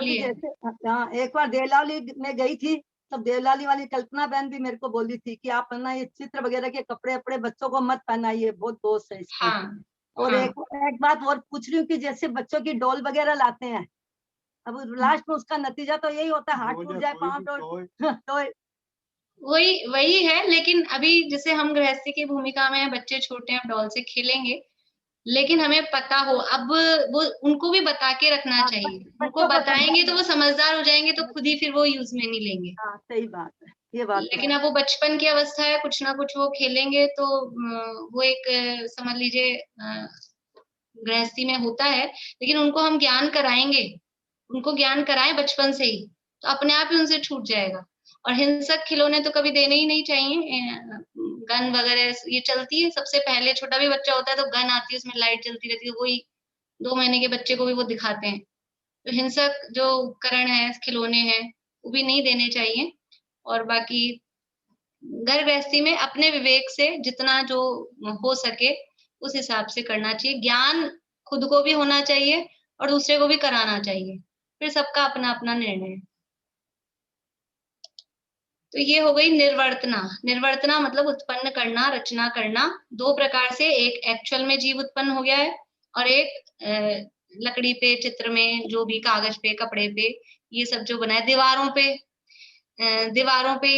जैसे हाँ, एक बार देवलाली में गई थी, तब देवलाली वाली कल्पना बहन भी मेरे को बोली थी कि आप ना ये चित्र वगैरह के कपड़े अपने बच्चों को मत पहनाइए, बहुत दोष है इसमें। हाँ, और हाँ। एक बात और पूछ रही हूँ कि जैसे बच्चों की डॉल वगैरह लाते हैं, अब लास्ट में उसका नतीजा तो यही होता है, हाथ टूट जाए, पाँव टूट। वही है। लेकिन अभी जैसे हम गृहस्थी की भूमिका में, बच्चे छोटे हैं, डॉल से खेलेंगे, लेकिन हमें पता हो, अब वो उनको भी बता के रखना चाहिए। उनको बताएंगे तो वो समझदार हो जाएंगे, तो खुद ही फिर वो यूज में नहीं लेंगे। सही बात है, ये बात। लेकिन अब वो बचपन की अवस्था है, कुछ ना कुछ वो खेलेंगे, तो वो एक समझ लीजिए गृहस्थी में होता है। लेकिन उनको हम ज्ञान कराएंगे, उनको ज्ञान कराएं बचपन से ही, तो अपने आप ही उनसे छूट जाएगा। और हिंसक खिलौने तो कभी देने ही नहीं चाहिए। गन वगैरह ये चलती है, सबसे पहले छोटा भी बच्चा होता है तो गन आती है, उसमें लाइट चलती रहती है, वही 2 महीने के बच्चे को भी वो दिखाते हैं। तो हिंसक जो उपकरण है, खिलौने हैं, वो भी नहीं देने चाहिए। और बाकी घर गृहस्थी में अपने विवेक से जितना जो हो सके उस हिसाब से करना चाहिए। ज्ञान खुद को भी होना चाहिए और दूसरे को भी कराना चाहिए, फिर सबका अपना अपना निर्णय है। तो ये हो गई निर्वर्तना। निर्वर्तना मतलब उत्पन्न करना, रचना करना। 2 प्रकार से, एक एक्चुअल में जीव उत्पन्न हो गया है और एक लकड़ी पे, चित्र में, जो भी कागज पे, कपड़े पे, ये सब जो बनाए, दीवारों पे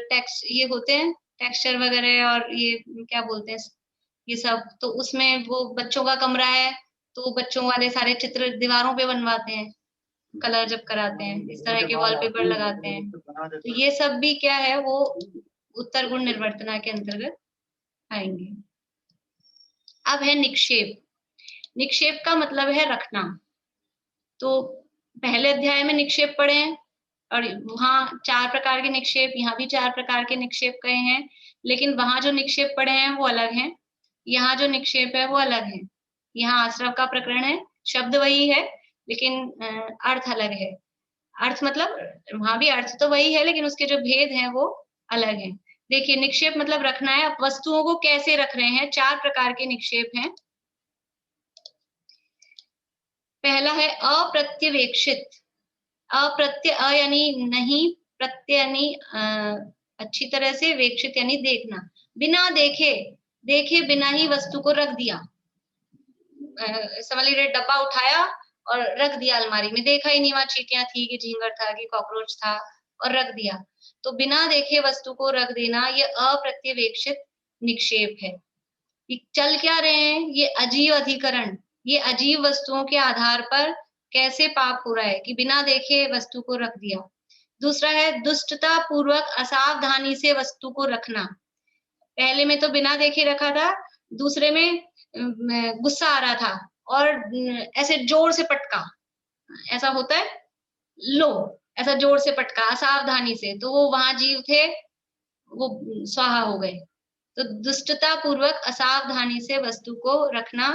टेक्स्ट ये होते हैं, टेक्सचर वगैरह, और ये क्या बोलते हैं ये सब। तो उसमें वो बच्चों का कमरा है तो बच्चों वाले सारे चित्र दीवारों पे बनवाते हैं, कलर जब कराते हैं, इस तरह के वॉलपेपर लगाते हैं। तो ये सब भी क्या है, वो उत्तर गुण निर्वर्तना के अंतर्गत आएंगे। अब है निक्षेप। निक्षेप का मतलब है रखना। तो पहले अध्याय में निक्षेप पढ़े हैं और वहां 4 प्रकार के निक्षेप, यहाँ भी 4 प्रकार के निक्षेप कहे हैं, लेकिन वहां जो निक्षेप पढ़े हैं वो अलग हैं, यहाँ जो निक्षेप है वो अलग है। यहाँ आश्रव का प्रकरण है, शब्द वही है लेकिन अर्थ अलग है। अर्थ मतलब वहां भी अर्थ तो वही है, लेकिन उसके जो भेद हैं वो अलग हैं। देखिए, निक्षेप मतलब रखना है। अब वस्तुओं को कैसे रख रहे हैं, 4 प्रकार के निक्षेप हैं। पहला है अप्रत्यवेक्षित। अ यानी नहीं, प्रत्यय यानी अच्छी तरह से, वेक्षित यानी देखना। बिना देखे बिना ही वस्तु को रख दिया। समझ लीजिए डब्बा उठाया और रख दिया अलमारी में, देखा ही नहीं वहां चींटियां थी कि झींगर था कि कॉकरोच था, और रख दिया। तो बिना देखे वस्तु को रख देना, ये अप्रत्यवेक्षित निक्षेप है। ये चल क्या रहे हैं, ये अजीव अधिकरण, ये अजीब वस्तुओं के आधार पर कैसे पाप हो रहा है कि बिना देखे वस्तु को रख दिया। दूसरा है दुष्टता पूर्वक असावधानी से वस्तु को रखना। पहले में तो बिना देखे रखा था, दूसरे में गुस्सा आ रहा था और ऐसे जोर से पटका, ऐसा होता है, लो ऐसा जोर से पटका असावधानी से, तो वो वहां जीव थे वो स्वाहा हो गए। तो दुष्टता पूर्वक असावधानी से वस्तु को रखना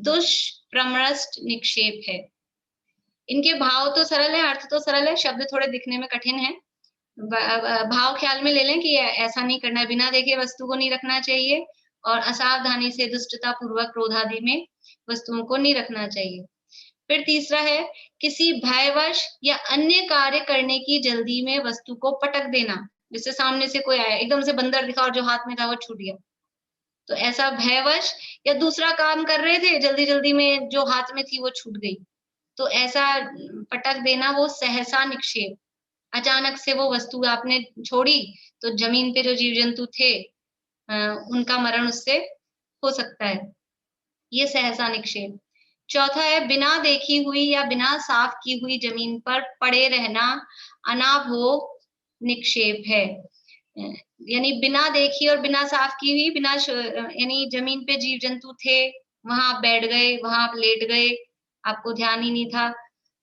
दुष्प्रमृष्ट निक्षेप है। इनके भाव तो सरल है, अर्थ तो सरल है, शब्द थोड़े दिखने में कठिन है। भाव ख्याल में ले लें कि ऐसा नहीं करना है, बिना देखे वस्तु को नहीं रखना चाहिए और असावधानी से दुष्टता पूर्वक क्रोध आदि में वस्तुओं को नहीं रखना चाहिए। फिर तीसरा है किसी भयवश या अन्य कार्य करने की जल्दी में वस्तु को पटक देना। जैसे सामने से कोई आया, एकदम से बंदर दिखा और जो हाथ में था वो छूट गया, तो ऐसा भयवश, या दूसरा काम कर रहे थे जल्दी जल्दी में जो हाथ में थी वो छूट गई, तो ऐसा पटक देना वो सहसा निक्षेप। अचानक से वो वस्तु आपने छोड़ी तो जमीन पे जो जीव जंतु थे उनका मरण उससे हो सकता है, ये सहसा निक्षेप। चौथा है बिना देखी हुई या बिना साफ की हुई जमीन पर पड़े रहना अनाभोग निक्षेप है। यानी बिना देखी और बिना साफ की हुई, बिना यानी जमीन पे जीव जंतु थे, वहां आप बैठ गए, वहां आप लेट गए, आपको ध्यान ही नहीं था,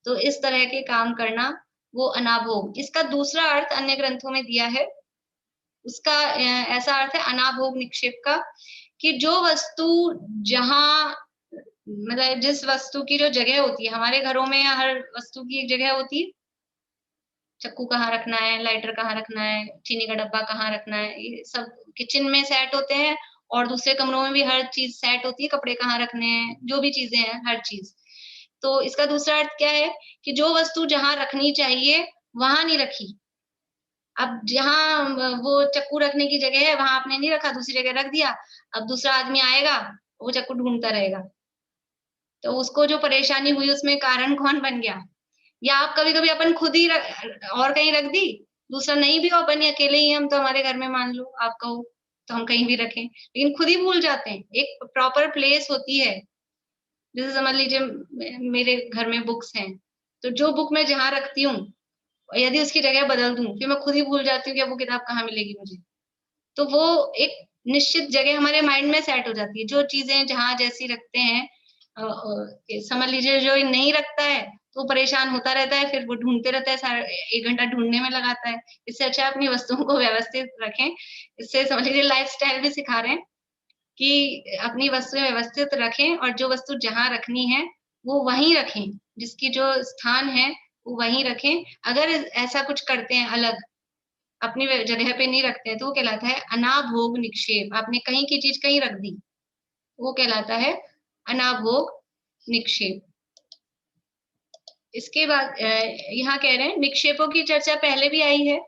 तो इस तरह के काम करना वो अनाभोग। इसका दूसरा अर्थ अन्य ग्रंथों में दिया है, उसका ऐसा अर्थ है अनाभोग निक्षेप का कि जो वस्तु जहां, मतलब जिस वस्तु की जो जगह होती है, हमारे घरों में हर वस्तु की एक जगह होती है, चक्कू कहाँ रखना है, लाइटर कहाँ रखना है, चीनी का डब्बा कहाँ रखना है, ये सब किचन में सेट होते हैं और दूसरे कमरों में भी हर चीज सेट होती है, कपड़े कहाँ रखने हैं, जो भी चीजें हैं हर चीज। तो इसका दूसरा अर्थ क्या है कि जो वस्तु जहां रखनी चाहिए वहां नहीं रखी। अब जहां वो चक्कू रखने की जगह है वहां आपने नहीं रखा, दूसरी जगह रख दिया, अब दूसरा आदमी आएगा वो चक्कू ढूंढता रहेगा, तो उसको जो परेशानी हुई उसमें कारण कौन बन गया। या आप कभी कभी अपन खुद ही और कहीं रख दी, दूसरा नहीं भी हो, अपन अकेले ही हम तो हमारे घर में मान लो आप कहो तो हम कहीं भी रखें, लेकिन खुद ही भूल जाते हैं। एक प्रॉपर प्लेस होती है, जैसे समझ लीजिए मेरे घर में बुक्स हैं, तो जो बुक मैं जहां रखती हूँ यदि उसकी जगह बदल दूं फिर मैं खुद ही भूल जाती हूँ कि अब वो किताब कहाँ मिलेगी मुझे। तो वो एक निश्चित जगह हमारे माइंड में सेट हो जाती है, जो चीजें जहां जैसी रखते हैं। समझ लीजिए जो नहीं रखता है तो परेशान होता रहता है, फिर वो ढूंढते रहता है, 1 घंटा ढूंढने में लगाता है। इससे अच्छा अपनी वस्तुओं को व्यवस्थित रखें। इससे समझ लीजिए लाइफस्टाइल भी सिखा रहे हैं कि अपनी वस्तुएं व्यवस्थित रखें और जो वस्तु जहां रखनी है वो वहीं रखें, जिसकी जो स्थान है वो वहीं रखें। अगर ऐसा कुछ करते हैं अलग, अपनी जगह पे नहीं रखते हैं, तो वो कहलाता है अनाभोग निक्षेप। आपने कहीं की चीज कहीं रख दी, वो कहलाता है अनाभोग निक्षेप। इसके बाद यहाँ कह रहे हैं निक्षेपों की चर्चा पहले भी आई है,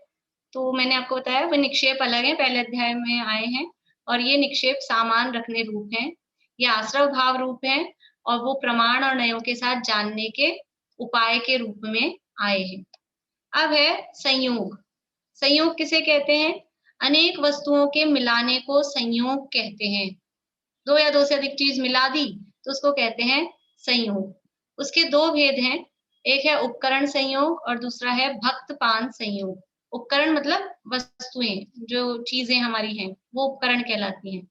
तो मैंने आपको बताया वो निक्षेप अलग है, पहले अध्याय में आए हैं, और ये निक्षेप सामान रखने रूप हैं, ये आश्रव भाव रूप हैं, और वो प्रमाण और नयों के साथ जानने के उपाय के रूप में आए हैं। अब है संयोग। संयोग किसे कहते हैं? अनेक वस्तुओं के मिलाने को संयोग कहते हैं। 2 या 2 से अधिक चीज मिला दी तो उसको कहते हैं संयोग। उसके 2 भेद हैं, एक है उपकरण संयोग और दूसरा है भक्तपान संयोग। उपकरण मतलब वस्तुएं, जो चीजें हमारी हैं वो उपकरण कहलाती हैं,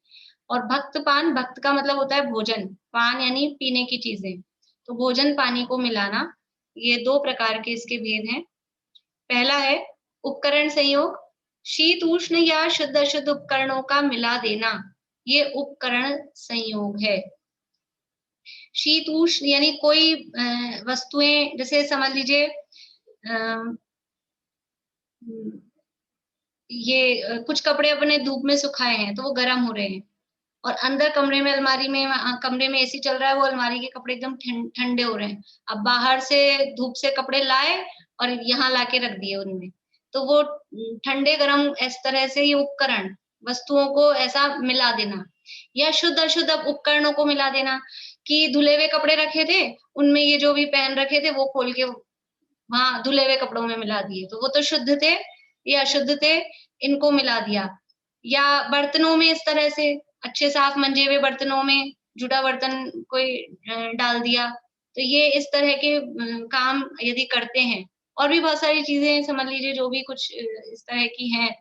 और भक्तपान, भक्त का मतलब होता है भोजन, पान यानी पीने की चीजें, तो भोजन पानी को मिलाना। ये 2 प्रकार के इसके भेद हैं। पहला है उपकरण संयोग, शीत उष्ण या शुद्ध अशुद्ध उपकरणों का मिला देना, ये उपकरण संयोग है। शीत उष्ण यानी कोई वस्तुएं, जैसे समझ लीजिए ये कुछ कपड़े अपने धूप में सुखाए हैं तो वो गर्म हो रहे हैं, और अंदर कमरे में अलमारी में, कमरे में एसी चल रहा है, वो अलमारी के कपड़े एकदम ठंडे हो रहे हैं। अब बाहर से धूप से कपड़े लाए और यहाँ लाके रख दिए उनमें, तो वो ठंडे गर्म इस तरह से ये उपकरण वस्तुओं को ऐसा मिला देना। या शुद्ध अशुद्ध उपकरणों को मिला देना कि धुले हुए कपड़े रखे थे, उनमें ये जो भी पहन रखे थे वो खोल के वहां धुले हुए कपड़ों में मिला दिए, तो वो तो शुद्ध थे, ये अशुद्ध थे, इनको मिला दिया। या बर्तनों में इस तरह से अच्छे साफ मंजे हुए बर्तनों में जुड़ा बर्तन कोई डाल दिया, तो ये इस तरह के काम यदि करते हैं, और भी बहुत सारी चीजें समझ लीजिए जो भी कुछ इस तरह की हैं,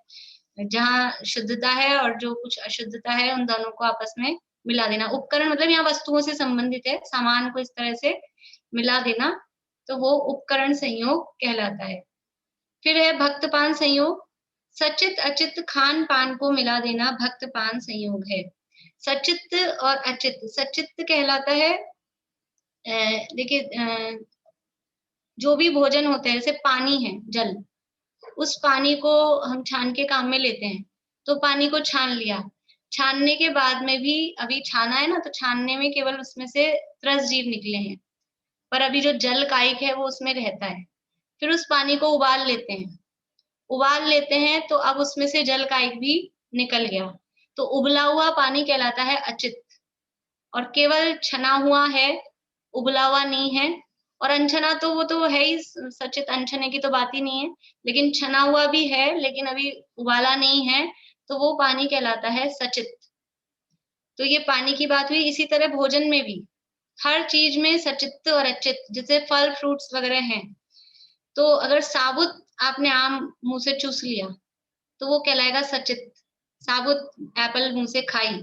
जहाँ शुद्धता है और जो कुछ अशुद्धता है उन दोनों को आपस में मिला देना। उपकरण मतलब यहाँ वस्तुओं से संबंधित है, सामान को इस तरह से मिला देना, तो वो उपकरण संयोग कहलाता है। फिर है भक्तपान संयोग, सचित अचित खान पान को मिला देना भक्तपान संयोग है। सचित और अचित, सचित कहलाता है देखिए जो भी भोजन होते हैं, जैसे पानी है, जल, उस पानी को हम छान के काम में लेते हैं, तो पानी को छान लिया, छानने के बाद में भी अभी छाना है ना, तो छानने में केवल उसमें से त्रस जीव निकले हैं, पर अभी जो जल कायिक है वो उसमें रहता है। फिर उस पानी को उबाल लेते हैं, तो अब उसमें से जल कायिक भी निकल गया, तो उबला हुआ पानी कहलाता है अचित, और केवल छना हुआ है, उबला हुआ नहीं है, और अनछना तो वो तो है ही सचित, अनछने की तो बात ही नहीं है, लेकिन छना हुआ भी है लेकिन अभी उबाला नहीं है, तो वो पानी कहलाता है सचित। तो ये पानी की बात हुई। इसी तरह भोजन में भी हर चीज में सचित और अचित, जैसे फल फ्रूट्स वगैरह हैं, तो अगर साबुत आपने आम मुंह से चूस लिया तो वो कहलाएगा सचित, साबुत एप्पल मुंह से खाई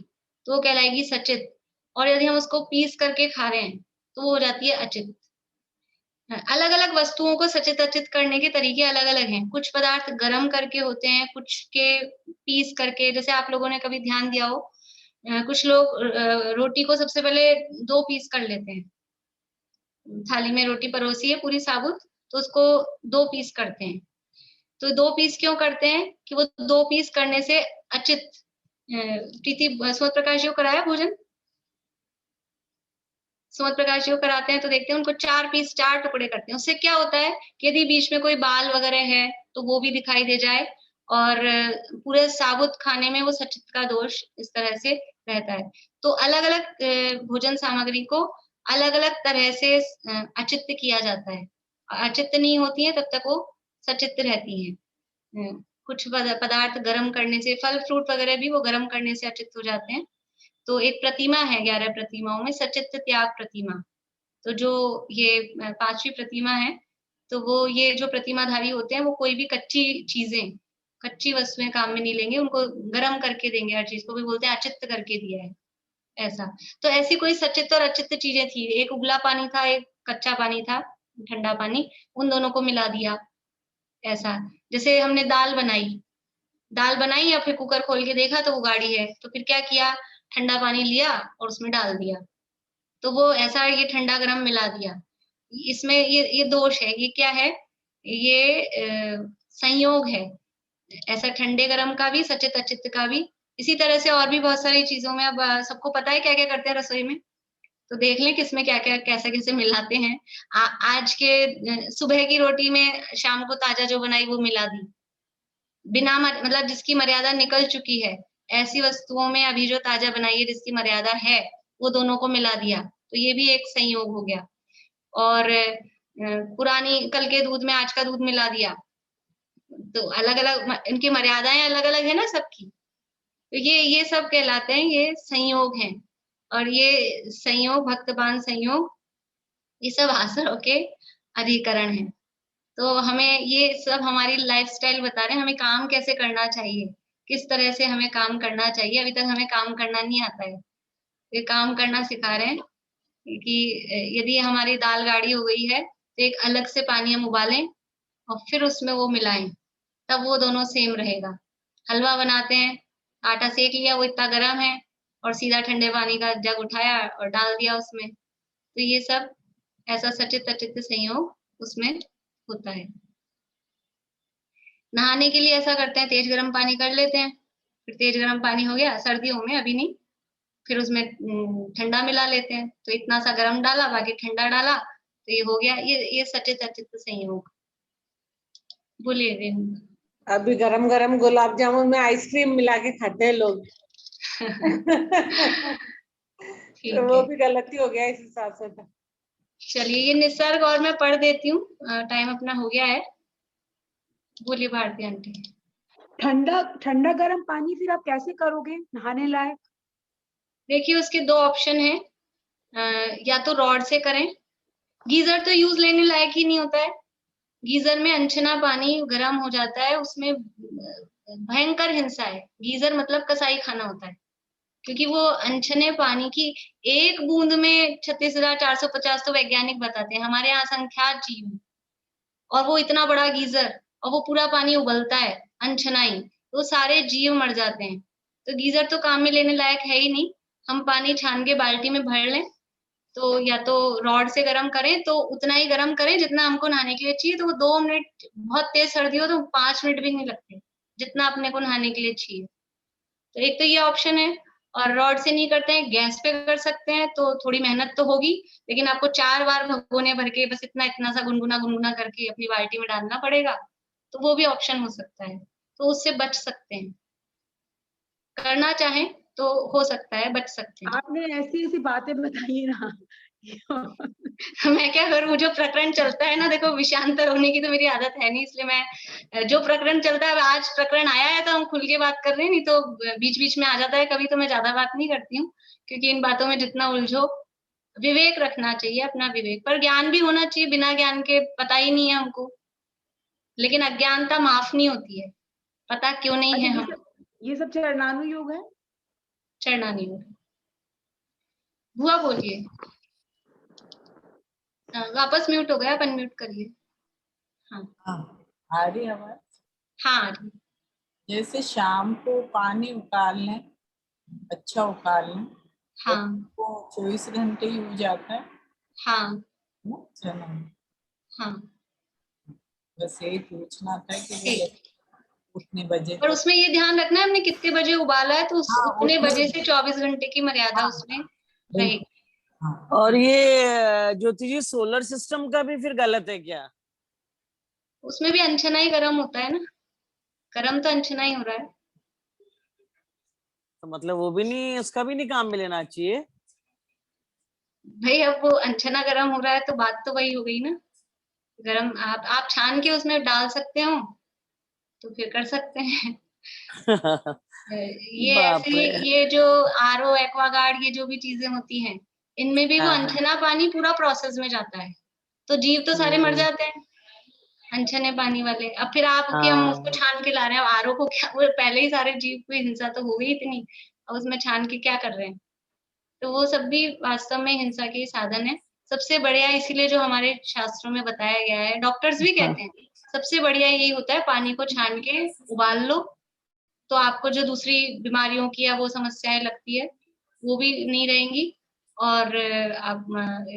तो वो कहलाएगी सचित, और यदि हम उसको पीस करके खा रहे हैं तो वो हो जाती है अचित। अलग अलग वस्तुओं को सचित अचित करने के तरीके अलग अलग हैं। कुछ पदार्थ गर्म करके होते हैं, कुछ के पीस करके, जैसे आप लोगों ने कभी ध्यान दिया हो, कुछ लोग रोटी को सबसे पहले 2 पीस कर लेते हैं, थाली में रोटी परोसी है पूरी साबुत, तो उसको 2 पीस करते हैं। तो 2 पीस क्यों करते हैं कि वो 2 पीस करने से अचित, प्रीति सुमत प्रकाश जी को कराया भोजन, सुमत प्रकाश जी को कराते हैं तो देखते हैं उनको 4 पीस 4 टुकड़े करते हैं। उससे क्या होता है कि यदि बीच में कोई बाल वगैरह है तो वो भी दिखाई दे जाए, और पूरे साबुत खाने में वो सचित का दोष इस तरह से रहता है। तो अलग अलग भोजन सामग्री को अलग अलग तरह से अचित किया जाता है, अचित नहीं होती है तब तक वो सचित रहती है। कुछ पदार्थ गर्म करने से, फल फ्रूट वगैरह भी वो गर्म करने से अचित हो जाते हैं। तो एक प्रतिमा है 11 प्रतिमाओं में सचित त्याग प्रतिमा, तो जो ये 5वीं प्रतिमा है, तो वो ये जो प्रतिमाधारी होते हैं वो कोई भी कच्ची चीजें, कच्ची वस्तुएं काम में नहीं लेंगे, उनको गर्म करके देंगे, हर चीज को भी बोलते हैं अचित करके दिया है ऐसा। तो ऐसी कोई सचित और अचित चीजें थी, एक उबला पानी था, एक कच्चा पानी था, ठंडा पानी, उन दोनों को मिला दिया ऐसा। जैसे हमने दाल बनाई या फिर कुकर खोल के देखा तो वो गाढ़ी है, तो फिर क्या किया, ठंडा पानी लिया और उसमें डाल दिया, तो वो ऐसा ये ठंडा गरम मिला दिया। इसमें ये दोष है। ये क्या है, ये संयोग है, ऐसा ठंडे गरम का भी, सचित अचित का भी। इसी तरह से और भी बहुत सारी चीजों में, अब सबको पता है क्या क्या करते हैं रसोई में, तो देख लें किसमें क्या क्या कैसे कैसे मिलाते हैं। आज के सुबह की रोटी में शाम को ताजा जो बनाई वो मिला दी, बिना मतलब जिसकी मर्यादा निकल चुकी है, ऐसी वस्तुओं में अभी जो ताजा बनाई है जिसकी मर्यादा है वो दोनों को मिला दिया, तो ये भी एक संयोग हो गया। और पुरानी कल के दूध में आज का दूध मिला दिया, तो अलग अलग इनकी मर्यादाएं अलग अलग है ना सबकी, तो ये सब कहलाते हैं, ये संयोग हैं। और ये संयोग, भक्तपान संयोग, ये सब आसरों के अधिकरण हैं। तो हमें ये सब हमारी लाइफस्टाइल बता रहे हैं, हमें काम कैसे करना चाहिए, किस तरह से हमें काम करना चाहिए। अभी तक हमें काम करना नहीं आता है, ये काम करना सिखा रहे हैं कि यदि हमारी दाल गाढ़ी हो गई है तो एक अलग से पानी हम उबालें और फिर उसमें वो मिलाएं, तब वो दोनों सेम रहेगा। हलवा बनाते हैं, आटा सेक लिया, वो इतना गर्म है और सीधा ठंडे पानी का जग उठाया और डाल दिया उसमें, तो ये सब ऐसा सचित अचित संयोग उसमें होता है। नहाने के लिए ऐसा करते हैं, तेज गर्म पानी कर लेते हैं, फिर तेज गर्म पानी हो गया सर्दियों में, अभी नहीं, फिर उसमें ठंडा मिला लेते हैं, तो इतना सा गर्म डाला बाकी ठंडा डाला, तो ये हो गया ये सचित अचित संयोग। बोलिए रेणु। अभी गरम गरम गुलाब जामुन में आइसक्रीम मिला के खाते हैं लोग। तो वो भी गलती हो गया इस हिसाब से। चलिए ये निसर्ग और मैं पढ़ देती हूँ, टाइम अपना हो गया है। बोलिए भारती आंटी। ठंडा ठंडा गर्म पानी फिर आप कैसे करोगे नहाने लायक? देखिए उसके दो ऑप्शन है, या तो रॉड से करें। गीजर तो यूज लेने लायक ही नहीं होता है। गीजर में अनछना पानी गर्म हो जाता है, उसमें भयंकर हिंसा है। गीजर मतलब कसाई खाना होता है, क्योंकि वो अनछने पानी की एक बूंद में 36,450 तो वैज्ञानिक बताते हैं, हमारे यहाँ संख्यात जीव है। और वो इतना बड़ा गीजर, और वो पूरा पानी उबलता है अनछनाई, तो सारे जीव मर जाते हैं। तो गीजर तो काम में लेने लायक है ही नहीं। हम पानी छान के बाल्टी में भर लें, तो या तो रॉड से गर्म करें, तो उतना ही गर्म करें जितना हमको नहाने के लिए चाहिए। तो वो 2 मिनट, बहुत तेज सर्दी हो तो 5 मिनट भी नहीं लगते, जितना अपने को नहाने के लिए चाहिए। तो एक तो ये ऑप्शन है। और रॉड से नहीं करते हैं, गैस पे कर सकते हैं, तो थोड़ी मेहनत तो होगी, लेकिन आपको 4 बार भगोने भर के बस इतना इतना सा गुनगुना गुनगुना करके अपनी बाल्टी में डालना पड़ेगा। तो वो भी ऑप्शन हो सकता है, तो उससे बच सकते हैं। करना चाहें तो हो सकता है, बच सकते हैं। आपने ऐसी ऐसी बातें बताई ना मैं क्या करूं, जो प्रकरण चलता है ना, देखो विषयांतर होने की तो मेरी आदत है नहीं, इसलिए मैं जो प्रकरण चलता है, आज प्रकरण आया है तो हम खुल के बात कर रहे हैं, नहीं तो बीच बीच में आ जाता है कभी, तो मैं ज्यादा बात नहीं करती हूँ, क्योंकि इन बातों में जितना उलझो, विवेक रखना चाहिए, अपना विवेक। पर ज्ञान भी होना चाहिए, बिना ज्ञान के पता ही नहीं है हमको। लेकिन अज्ञानता माफ नहीं होती है, पता क्यों नहीं है हम। ये सब चरणानु योग है। चरणानु योग। बुआ बोलिए। वापस म्यूट हो गया, आप अनम्यूट करिए। हाँ आ रही आवाज? हाँ। जैसे शाम को पानी उकाल लें, अच्छा उकाल लें, हाँ वो 24 घंटे ही हो जाता है। हाँ चलो हाँ, बस यही पूछना था कि उतने बजे। पर उसमें ये ध्यान रखना है हमने कितने बजे उबाला है, तो उतने बजे से 24 घंटे की मर्यादा उसमें रहेगी। और ये ज्योति जी, सोलर सिस्टम का भी फिर गलत है क्या? उसमें भी अनछना ही गर्म होता है ना, गर्म तो अनछना ही हो रहा है। तो मतलब वो भी नहीं, उसका भी नहीं काम में लेना चाहिए भाई। अब वो अनछना गर्म हो रहा है, तो बात तो वही हो गई ना। गर्म आप छान के उसमें डाल सकते हो, तो फिर कर सकते हैं। ये ऐसे, ये जो आरओ, एक्वागार्ड, ये जो भी चीजें होती हैं, इनमें भी वो अनछना पानी पूरा प्रोसेस में जाता है, तो जीव तो सारे मर जाते हैं अनछने पानी वाले। अब फिर आप कि हम उसको छान के ला रहे हैं, आरओ को क्या, वो पहले ही सारे जीव को हिंसा तो हो गई इतनी, अब उसमें छान के क्या कर रहे हैं। तो वो सब भी वास्तव में हिंसा के साधन है। सबसे बढ़िया, इसीलिए जो हमारे शास्त्रों में बताया गया है, डॉक्टर्स भी कहते हैं, सबसे बढ़िया यही होता है, पानी को छान के उबाल लो, तो आपको जो दूसरी बीमारियों की या वो समस्याएं लगती है, वो भी नहीं रहेंगी, और आप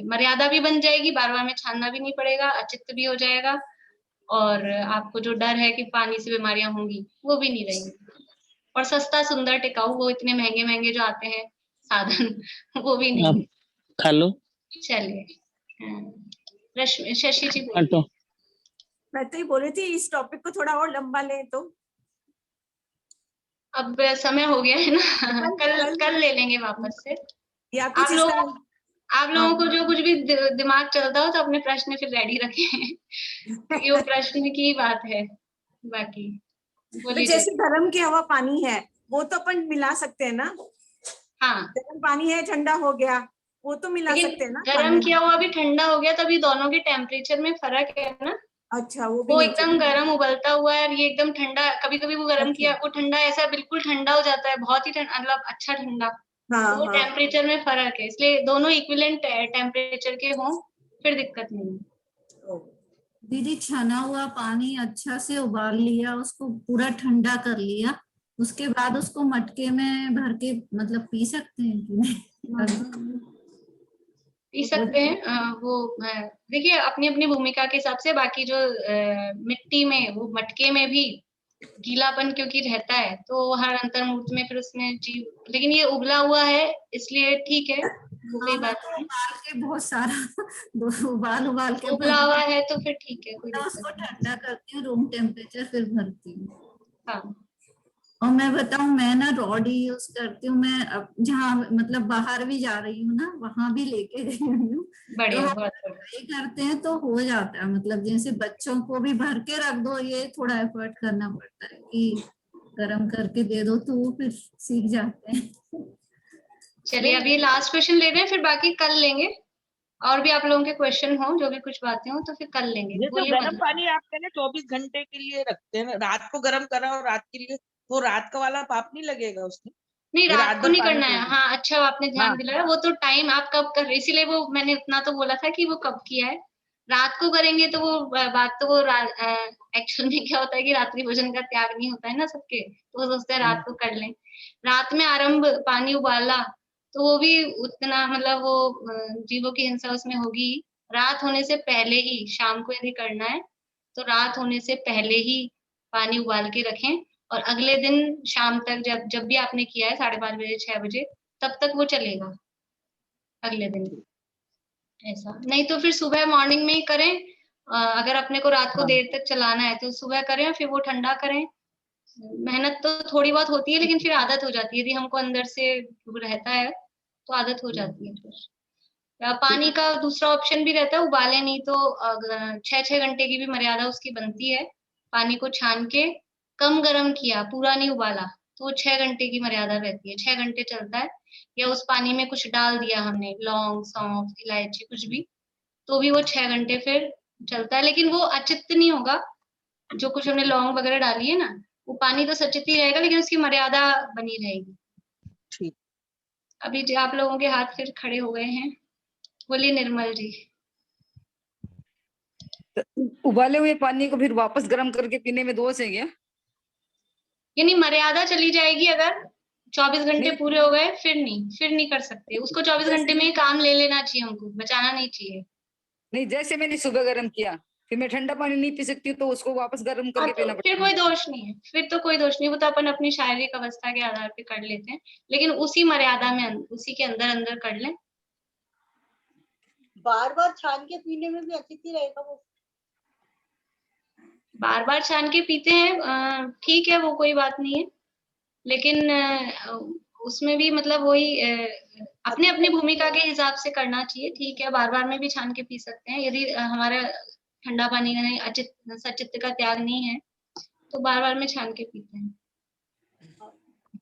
मर्यादा भी बन जाएगी, बार बार में छानना भी नहीं पड़ेगा, अचित्त भी हो जाएगा, और आपको जो डर है कि पानी से बीमारियां होंगी, वो भी नहीं रहेंगी। और सस्ता, सुंदर, टिकाऊ, वो इतने महंगे महंगे जो आते हैं साधन, वो भी नहीं। खा लो। चलिए, शशि जी मैं तो ही बोल रही थी, इस टॉपिक को थोड़ा और लंबा लें तो। अब समय हो गया है ना, कल ले लेंगे वापस से। या आप लोगों को जो कुछ भी दिमाग चलता हो, तो अपने प्रश्न फिर रेडी रखें, क्योंकि वो प्रश्न की बात है। बाकी तो जैसे गर्म की हवा पानी है, वो तो अपन मिला सकते हैं ना। हाँ, गर्म पानी है, ठंडा हो गया, वो तो मिला सकते हैं ना। गर्म किया हुआ भी ठंडा हो गया, तभी दोनों के टेम्परेचर में फर्क है ना। अच्छा, वो एकदम गर्म उबलता हुआ है, और ये एकदम ठंडा। कभी कभी वो गर्म किया, वो ठंडा, ऐसा बिल्कुल ठंडा हो जाता है, बहुत ही मतलब अच्छा ठंडा। तो वो टेम्परेचर में फर्क है, इसलिए दोनों इक्विवेलेंट टेम्परेचर के हों, फिर दिक्कत नहीं। दीदी, छना हुआ पानी अच्छा से उबाल लिया, उसको पूरा ठंडा कर लिया, उसके बाद उसको मटके में भर के मतलब पी सकते हैं कि नहीं? पी सकते हैं। वो देखिए अपनी अपनी भूमिका के हिसाब से। बाकी जो मिट्टी में, वो मटके में भी गीलापन क्योंकि रहता है, तो हर अंतर्मूर्त में फिर उसमें जीव, लेकिन ये उबला हुआ है इसलिए ठीक है, वो कोई बात नहीं। उबाल के बहुत सारा उबाल के उबला हुआ है तो फिर ठीक है, कोई उसको ठंडा करती हूँ, रूम टेम्परेचर, फिर भरती हूँ। हाँ। और मैं बताऊं, मैं ना रॉड ही यूज करती हूँ। मैं अब जहाँ मतलब बाहर भी जा रही हूँ ना, वहां भी लेके गई हूँ। बढ़िया, ट्राई करते हैं तो हो जाता है। मतलब जैसे बच्चों को भी भर के रख दो, ये थोड़ा एफर्ट करना पड़ता है कि गर्म करके दे दो, तो वो फिर सीख जाते हैं। चलिए अभी लास्ट क्वेश्चन ले रहे हैं, फिर बाकी कल लेंगे। और भी आप लोगों के क्वेश्चन हो, जो भी कुछ बातें हो तो फिर कल लेंगे। ये तो बोलिए गर्म मधु। पानी आप कहने 24 घंटे के लिए रखते हैं ना, रात को गर्म करा और रात के लिए, तो रात का वाला पाप नहीं लगेगा उसमें? नहीं, ये रात को भर नहीं पानी करना है। चाहिए। हाँ अच्छा, आपने ध्यान हाँ दिलाया। वो तो टाइम आप कब कर रहे, इसीलिए वो मैंने उतना तो बोला था कि वो कब किया है। रात को करेंगे तो वो बात तो वो एक्चुअल में क्या होता है कि रात्रि भोजन का त्याग नहीं होता है ना सबके, तो वो सोचते हैं रात को कर लें। रात में आरंभ पानी उबाला तो वो भी उतना मतलब वो जीवों की हिंसा उसमें होगी। रात होने से पहले ही, शाम को यदि करना है तो रात होने से पहले ही पानी उबाल के रखें, और अगले दिन शाम तक जब जब भी आपने किया है 5:30 बजे 6 बजे, तब तक वो चलेगा अगले दिन। ऐसा नहीं तो फिर सुबह मॉर्निंग में ही करें। अगर अपने को रात को देर तक चलाना है तो सुबह करें और फिर वो ठंडा करें। मेहनत तो थोड़ी बहुत होती है, लेकिन फिर आदत हो जाती है। यदि हमको अंदर से रहता है तो आदत हो जाती है फिर। पानी का दूसरा ऑप्शन भी रहता है, उबाले नहीं तो 6-6 घंटे की भी मर्यादा उसकी बनती है। पानी को छान के कम गर्म किया, पूरा नहीं उबाला, तो 6 घंटे की मर्यादा रहती है। 6 घंटे चलता है। या उस पानी में कुछ डाल दिया हमने, लौंग, सौंफ, इलायची, कुछ भी, तो भी वो 6 घंटे फिर चलता है। लेकिन वो अचित नहीं होगा। जो कुछ हमने लौंग वगैरह डाली है ना, वो पानी तो सचित ही रहेगा, लेकिन उसकी मर्यादा बनी रहेगी। ठीक। अभी जो आप लोगों के हाथ फिर खड़े हो गए हैं, बोलिए निर्मल जी। उबाले हुए पानी को फिर वापस गर्म करके पीने में दोष है क्या? यानी मर्यादा चली जाएगी। अगर 24 घंटे पूरे हो गए फिर नहीं कर सकते उसको। 24 घंटे में ही काम ले लेना चाहिए, हमको बचाना नहीं चाहिए। नहीं, जैसे मैंने सुबह गर्म किया, फिर मैं ठंडा पानी नहीं पी सकती, तो उसको वापस गर्म करके तो पीना फिर पड़ेगा। कोई दोष नहीं है, फिर तो कोई दोष नहीं। वो तो अपन अपनी शारीरिक अवस्था के आधार पे कर लेते हैं, लेकिन उसी मर्यादा में, उसी के अंदर अंदर कर लें। बार बार छान के पीने में भी अचित ही रहेगा वो। बार बार छान के पीते हैं, ठीक है, वो कोई बात नहीं है। लेकिन उसमें भी मतलब वही अपने अपनी भूमिका के हिसाब से करना चाहिए। ठीक है, बार बार में भी छान के पी सकते हैं। यदि हमारा ठंडा पानी का नहीं, अचित सचित का त्याग नहीं है, तो बार बार में छान के पीते हैं।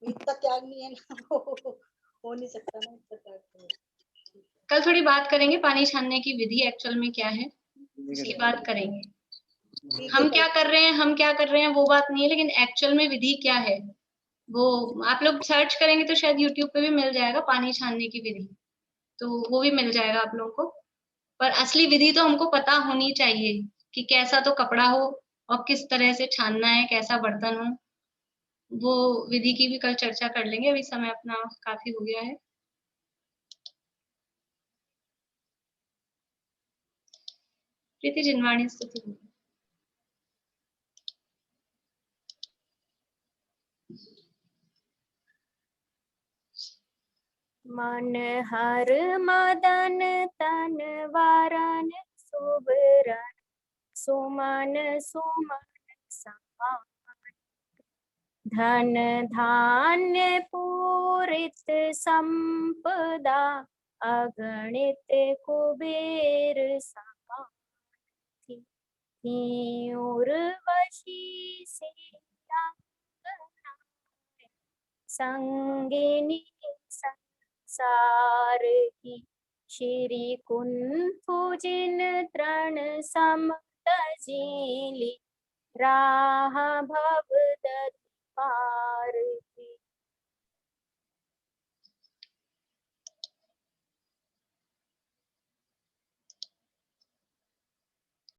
इतना त्याग नहीं है ना, हो नहीं सकता ना इतना त्याग। कल थोड़ी बात करेंगे पानी छानने की विधि एक्चुअल में क्या है, उसकी बात करेंगे। हम क्या कर रहे हैं वो बात नहीं है, लेकिन एक्चुअल में विधि क्या है वो आप लोग सर्च करेंगे तो शायद यूट्यूब पे भी मिल जाएगा, पानी छानने की विधि, तो वो भी मिल जाएगा आप लोगों को। पर असली विधि तो हमको पता होनी चाहिए कि कैसा तो कपड़ा हो और किस तरह से छानना है, कैसा बर्तन हो। वो विधि की भी कल चर्चा कर लेंगे। अभी समय अपना काफी हो गया है। प्रीति जिनवाणी स्तुति। मन हर मदन तन वारन सुबरन सुमन सुमन समान धन धान्य पूरित संपदा अगणित कुबेर समान थी उर्वशी से संगिनी संसार की श्री कुंथ जिन तृण सम तजीली राह भव दधि पार